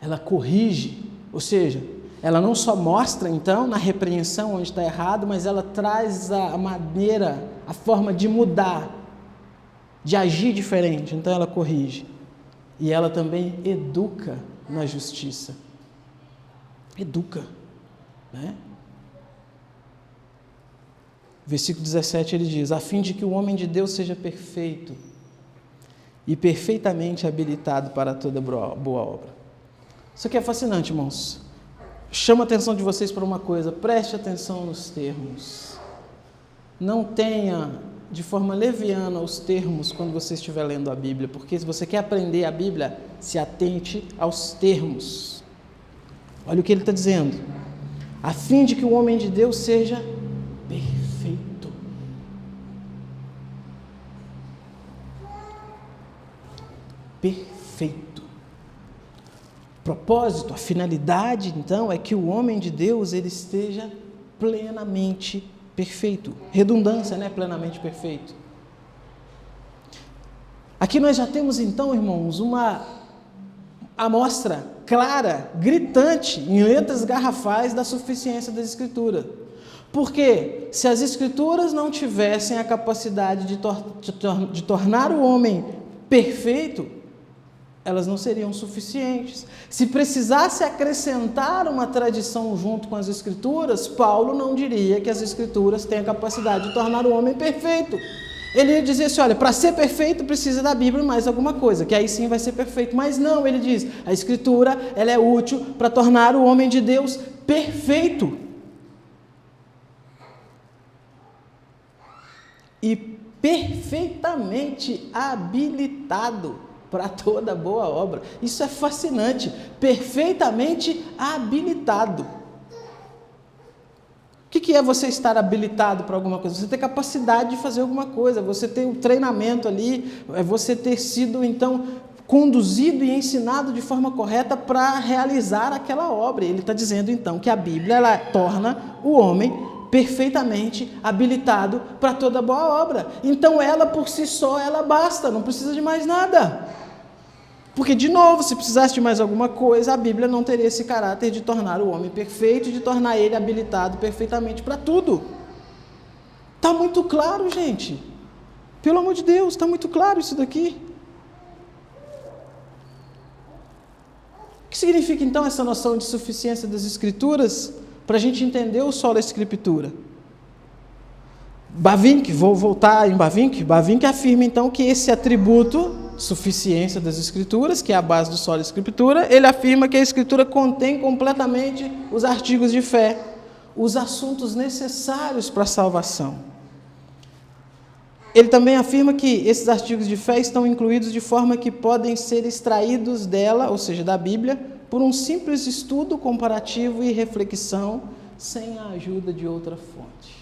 Ela corrige, ou seja, ela não só mostra, então, na repreensão onde está errado, mas ela traz a maneira, a forma de mudar, de agir diferente. Então, ela corrige. E ela também educa na justiça. Educa, Versículo 17, ele diz: a fim de que o homem de Deus seja perfeito e perfeitamente habilitado para toda boa obra. Isso aqui é fascinante, irmãos. Chamo a atenção de vocês para uma coisa: preste atenção nos termos. Não tenha de forma leviana os termos quando você estiver lendo a Bíblia, porque se você quer aprender a Bíblia, se atente aos termos. Olha o que ele está dizendo: a fim de que o homem de Deus seja perfeito. Perfeito. O propósito, a finalidade, então, é que o homem de Deus ele esteja plenamente perfeito. Redundância, plenamente perfeito. Aqui nós já temos, então, irmãos, uma amostra clara, gritante, em letras garrafais, da suficiência das Escrituras. Porque se as Escrituras não tivessem a capacidade de tornar o homem perfeito, elas não seriam suficientes. Se precisasse acrescentar uma tradição junto com as Escrituras, Paulo não diria que as Escrituras têm a capacidade de tornar o homem perfeito. Ele ia dizer assim: olha, para ser perfeito precisa da Bíblia e mais alguma coisa, que aí sim vai ser perfeito. Mas não, ele diz, a Escritura ela é útil para tornar o homem de Deus perfeito. E perfeitamente habilitado para toda boa obra. Isso é fascinante. Perfeitamente habilitado. O que é você estar habilitado para alguma coisa? Você ter capacidade de fazer alguma coisa, você ter um treinamento ali, é você ter sido, então, conduzido e ensinado de forma correta para realizar aquela obra. Ele está dizendo, então, que a Bíblia ela torna o homem perfeitamente habilitado para toda boa obra. Então, ela por si só, ela basta, não precisa de mais nada. Porque, de novo, se precisasse de mais alguma coisa, a Bíblia não teria esse caráter de tornar o homem perfeito, de tornar ele habilitado perfeitamente para tudo. Está muito claro, gente. Pelo amor de Deus, está muito claro isso daqui. O que significa, então, essa noção de suficiência das Escrituras para a gente entender o sola Escritura? Bavinck, vou voltar em Bavinck. Bavinck afirma, então, que esse atributo, suficiência das Escrituras, que é a base do sola Escritura, ele afirma que a Escritura contém completamente os artigos de fé, os assuntos necessários para a salvação. Ele também afirma que esses artigos de fé estão incluídos de forma que podem ser extraídos dela, ou seja, da Bíblia, por um simples estudo comparativo e reflexão, sem a ajuda de outra fonte.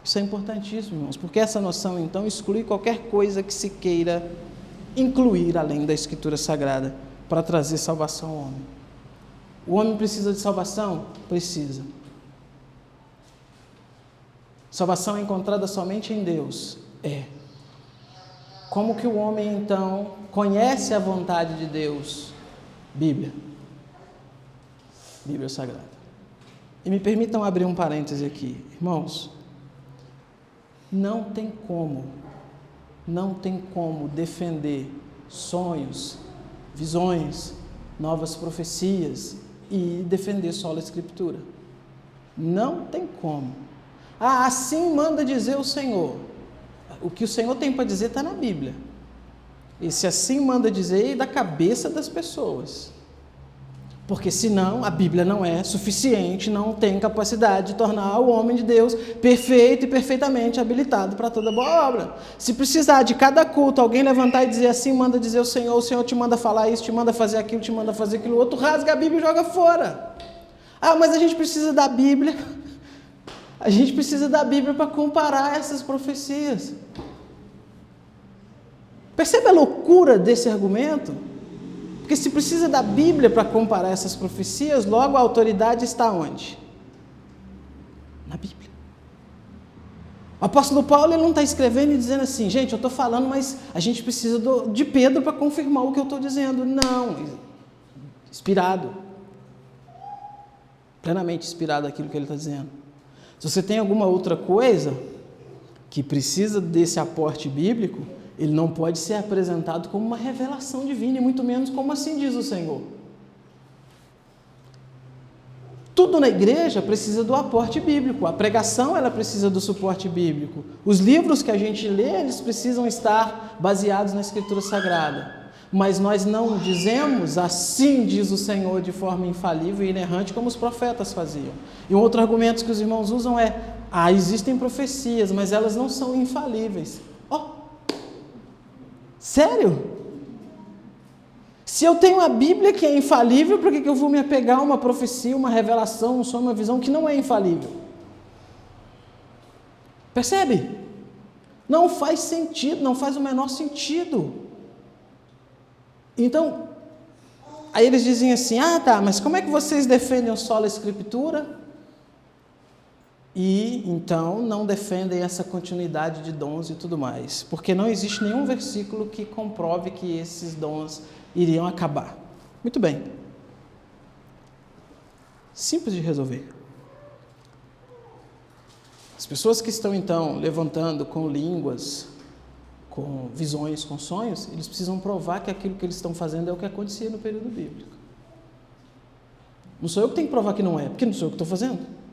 Isso é importantíssimo, irmãos, porque essa noção, então, exclui qualquer coisa que se queira incluir além da Escritura Sagrada para trazer salvação ao homem. O homem precisa de salvação? Precisa. Salvação é encontrada somente em Deus? É. Como que o homem, então, conhece a vontade de Deus? Bíblia. Bíblia Sagrada. E me permitam abrir um parêntese aqui. Irmãos, não tem como defender sonhos, visões, novas profecias e defender sola Escritura. Não tem como. Assim manda dizer o Senhor. O que o Senhor tem para dizer está na Bíblia. Esse assim manda dizer da cabeça das pessoas. Porque senão a Bíblia não é suficiente, não tem capacidade de tornar o homem de Deus perfeito e perfeitamente habilitado para toda boa obra. Se precisar de cada culto alguém levantar e dizer assim manda dizer o Senhor te manda falar isso, te manda fazer aquilo, te manda fazer aquilo outro, rasga a Bíblia e joga fora. Mas a gente precisa da Bíblia. A gente precisa da Bíblia para comparar essas profecias. Percebe a loucura desse argumento? Porque se precisa da Bíblia para comparar essas profecias, logo a autoridade está onde? Na Bíblia. O apóstolo Paulo ele não está escrevendo e dizendo assim, gente, eu estou falando, mas a gente precisa de Pedro para confirmar o que eu estou dizendo. Não. Inspirado. Plenamente inspirado aquilo que ele está dizendo. Se você tem alguma outra coisa que precisa desse aporte bíblico, ele não pode ser apresentado como uma revelação divina, e muito menos como assim diz o Senhor. Tudo na igreja precisa do aporte bíblico. A pregação, ela precisa do suporte bíblico. Os livros que a gente lê, eles precisam estar baseados na Escritura Sagrada. Mas nós não dizemos assim diz o Senhor de forma infalível e inerrante como os profetas faziam. E um outro argumento que os irmãos usam é, existem profecias, mas elas não são infalíveis. Sério? Se eu tenho a Bíblia que é infalível, por que eu vou me apegar a uma profecia, uma revelação, um sonho, uma visão que não é infalível? Percebe? Não faz sentido, não faz o menor sentido. Então, aí eles dizem assim, mas como é que vocês defendem o sola Escritura? E, então, não defendem essa continuidade de dons e tudo mais, porque não existe nenhum versículo que comprove que esses dons iriam acabar. Muito bem. Simples de resolver. As pessoas que estão, então, levantando com línguas, com visões, com sonhos, eles precisam provar que aquilo que eles estão fazendo é o que acontecia no período bíblico. Não sou eu que tenho que provar que não é, porque não sou eu que estou fazendo.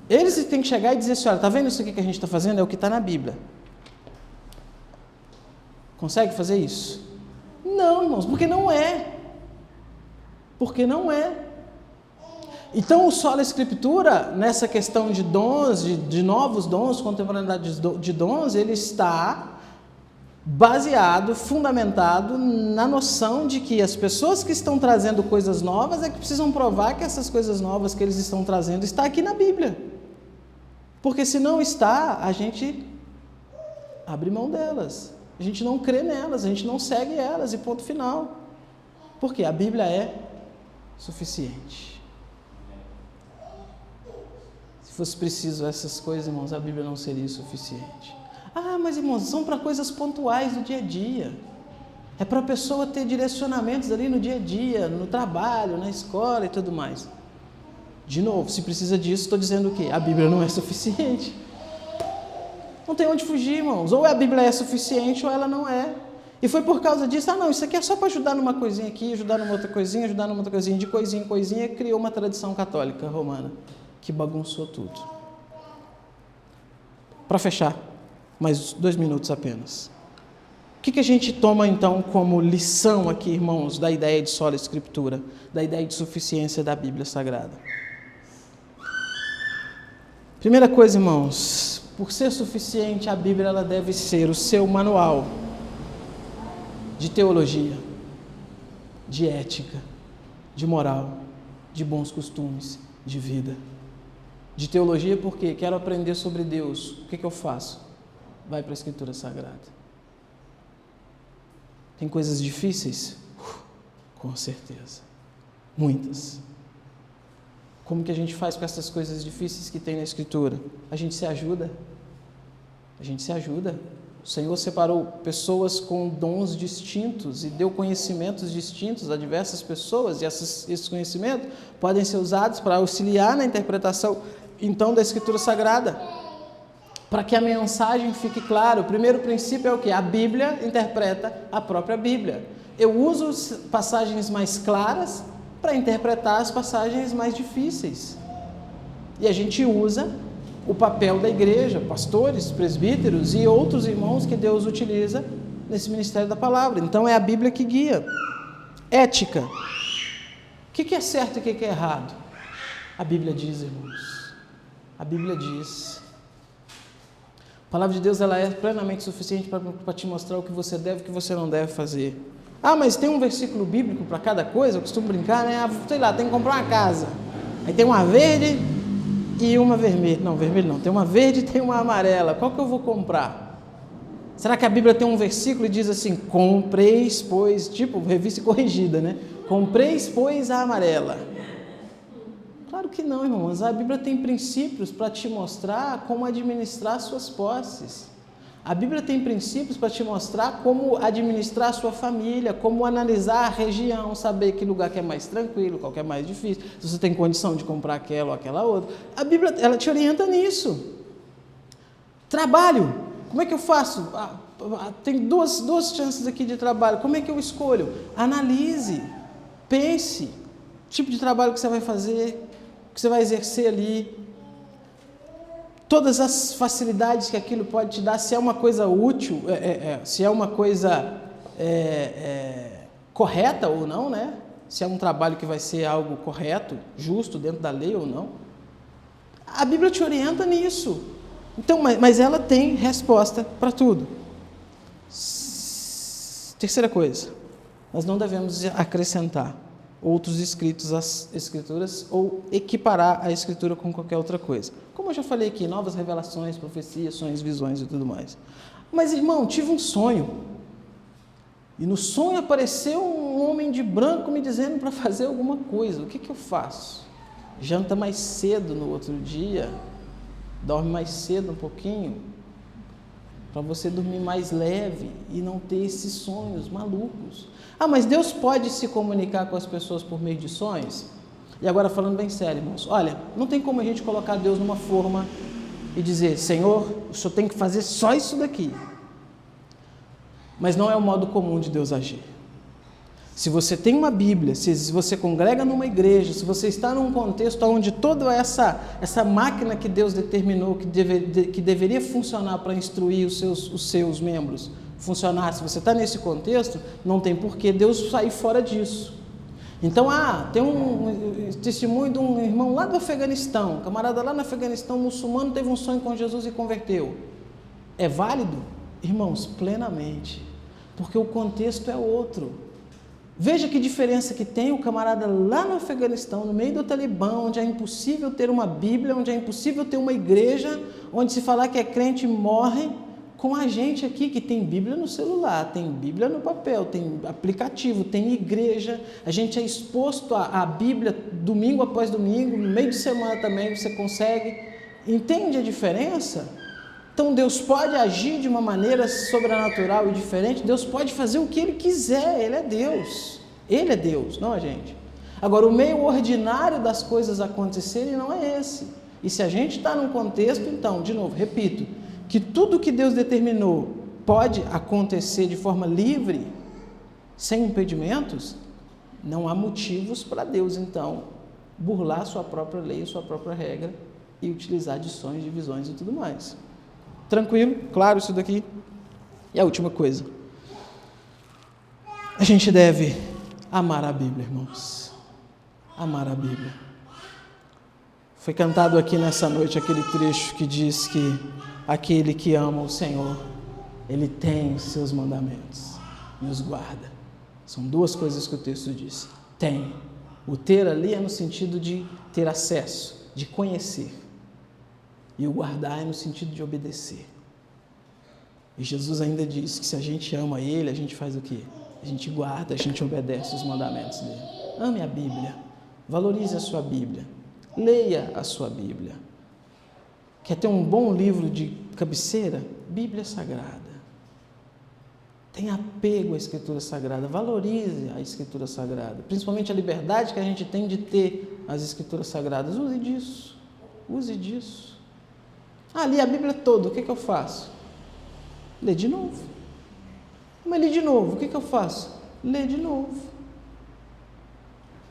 Eles têm que chegar e dizer assim, olha, está vendo isso aqui que a gente está fazendo? É o que está na Bíblia. Consegue fazer isso? Não, irmãos, porque não é. Porque não é. Então, o sola Escritura, nessa questão de dons, de novos dons, contemporaneidade de dons, ele está baseado, fundamentado na noção de que as pessoas que estão trazendo coisas novas é que precisam provar que essas coisas novas que eles estão trazendo está aqui na Bíblia. Porque se não está, a gente abre mão delas. A gente não crê nelas, a gente não segue elas e ponto final. Porque a Bíblia é suficiente. Se fosse preciso essas coisas, irmãos, a Bíblia não seria suficiente. Ah, mas irmãos, são para coisas pontuais do dia a dia. É para a pessoa ter direcionamentos ali no dia a dia, no trabalho, na escola e tudo mais. De novo, se precisa disso, estou dizendo o quê? A Bíblia não é suficiente. Não tem onde fugir, irmãos. Ou a Bíblia é suficiente ou ela não é. E foi por causa disso, não, isso aqui é só para ajudar numa coisinha aqui, ajudar numa outra coisinha, ajudar numa outra coisinha, de coisinha em coisinha, criou uma tradição católica romana, que bagunçou tudo. Para fechar, mais 2 minutos apenas. O que a gente toma então como lição aqui, irmãos, da ideia de sola escritura, da ideia de suficiência da Bíblia Sagrada? Primeira coisa, irmãos, por ser suficiente, a Bíblia ela deve ser o seu manual de teologia, de ética, de moral, de bons costumes, de vida. De teologia porque quero aprender sobre Deus. O que eu faço? Vai para a Escritura Sagrada. Tem coisas difíceis? Com certeza. Muitas. Como que a gente faz com essas coisas difíceis que tem na Escritura? A gente se ajuda. A gente se ajuda. O Senhor separou pessoas com dons distintos e deu conhecimentos distintos a diversas pessoas, e esses conhecimentos podem ser usados para auxiliar na interpretação, então, da Escritura Sagrada, para que a mensagem fique clara. O primeiro princípio é o quê? A Bíblia interpreta a própria Bíblia. Eu uso passagens mais claras para interpretar as passagens mais difíceis. E a gente usa o papel da igreja, pastores, presbíteros e outros irmãos que Deus utiliza nesse ministério da palavra. Então é a Bíblia que guia. Ética. O que é certo e o que é errado? A Bíblia diz, irmãos. A Bíblia diz. A palavra de Deus ela é plenamente suficiente para te mostrar o que você deve e o que você não deve fazer. Ah, mas tem um versículo bíblico para cada coisa? Eu costumo brincar, né? Sei lá, tem que comprar uma casa. Aí tem uma verde e uma vermelha. Não, vermelho não. Tem uma verde e tem uma amarela. Qual que eu vou comprar? Será que a Bíblia tem um versículo e diz assim, compreis, pois, tipo, revista corrigida, né? Compreis, pois, a amarela. Claro que não, irmãos. A Bíblia tem princípios para te mostrar como administrar suas posses. A Bíblia tem princípios para te mostrar como administrar a sua família, como analisar a região, saber que lugar que é mais tranquilo, qual que é mais difícil, se você tem condição de comprar aquela ou aquela outra. A Bíblia, ela te orienta nisso. Trabalho. Como é que eu faço? Tem duas chances aqui de trabalho. Como é que eu escolho? Analise. Pense. Tipo de trabalho que você vai fazer, que você vai exercer ali. Todas as facilidades que aquilo pode te dar, se é uma coisa útil, se é uma coisa correta ou não, né? Se é um trabalho que vai ser algo correto, justo, dentro da lei ou não. A Bíblia te orienta nisso. Então, mas ela tem resposta para tudo. Terceira coisa, nós não devemos acrescentar outros escritos às Escrituras ou equiparar a Escritura com qualquer outra coisa. Como eu já falei aqui, novas revelações, profecias, sonhos, visões e tudo mais. Mas, irmão, tive um sonho. E no sonho apareceu um homem de branco me dizendo para fazer alguma coisa. O que eu faço? Janta mais cedo no outro dia, dorme mais cedo um pouquinho, para você dormir mais leve e não ter esses sonhos malucos. Ah, mas Deus pode se comunicar com as pessoas por meio de sonhos? E agora falando bem sério, irmãos, olha, não tem como a gente colocar Deus numa forma e dizer, Senhor, o Senhor tem que fazer só isso daqui. Mas não é o modo comum de Deus agir. Se você tem uma Bíblia, se você congrega numa igreja, se você está num contexto onde toda essa máquina que Deus determinou que deveria funcionar para instruir os seus membros, funcionar, se você está nesse contexto, não tem por que Deus sair fora disso. Então, tem um testemunho de um irmão lá do Afeganistão, um camarada lá no Afeganistão, muçulmano, teve um sonho com Jesus e converteu. É válido? Irmãos, plenamente, porque o contexto é outro. Veja que diferença que tem o camarada lá no Afeganistão, no meio do Talibã, onde é impossível ter uma Bíblia, onde é impossível ter uma igreja, onde se falar que é crente morre, com a gente aqui que tem Bíblia no celular, tem Bíblia no papel, tem aplicativo, tem igreja, a gente é exposto à Bíblia domingo após domingo, no meio de semana também você consegue. Entende a diferença? Então Deus pode agir de uma maneira sobrenatural e diferente, Deus pode fazer o que Ele quiser, Ele é Deus. Ele é Deus, não a gente. Agora, o meio ordinário das coisas acontecerem não é esse. E se a gente está num contexto, então, de novo, repito, que tudo que Deus determinou pode acontecer de forma livre, sem impedimentos, não há motivos para Deus, então, burlar sua própria lei, sua própria regra e utilizar adições, divisões e tudo mais. Tranquilo? Claro isso daqui? E a última coisa. A gente deve amar a Bíblia, irmãos. Amar a Bíblia. Foi cantado aqui nessa noite aquele trecho que diz que aquele que ama o Senhor, ele tem os seus mandamentos e os guarda. São duas coisas que o texto diz. Tem. O ter ali é no sentido de ter acesso, de conhecer. E o guardar é no sentido de obedecer. E Jesus ainda diz que se a gente ama Ele, a gente faz o quê? A gente guarda, a gente obedece os mandamentos dele. Ame a Bíblia. Valorize a sua Bíblia. Leia a sua Bíblia. Quer ter um bom livro de cabeceira? Bíblia Sagrada. Tenha apego à Escritura Sagrada. Valorize a Escritura Sagrada. Principalmente a liberdade que a gente tem de ter as Escrituras Sagradas. Use disso. Use disso. Li a Bíblia toda, o que eu faço? Lê de novo. Mas li de novo, o que eu faço? Lê de novo.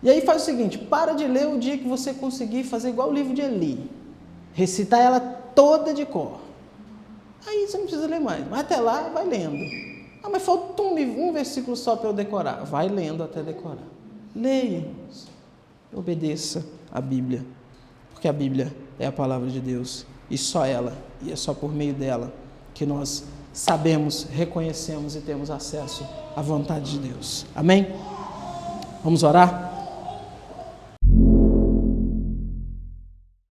E aí faz o seguinte, para de ler o dia que você conseguir fazer igual o livro de Eli. Recitar ela toda de cor. Aí você não precisa ler mais. Mas até lá, vai lendo. Mas falta um versículo só para eu decorar. Vai lendo até decorar. Leia, irmãos. Obedeça a Bíblia. Porque a Bíblia é a palavra de Deus. E só ela, e é só por meio dela, que nós sabemos, reconhecemos e temos acesso à vontade de Deus. Amém? Vamos orar?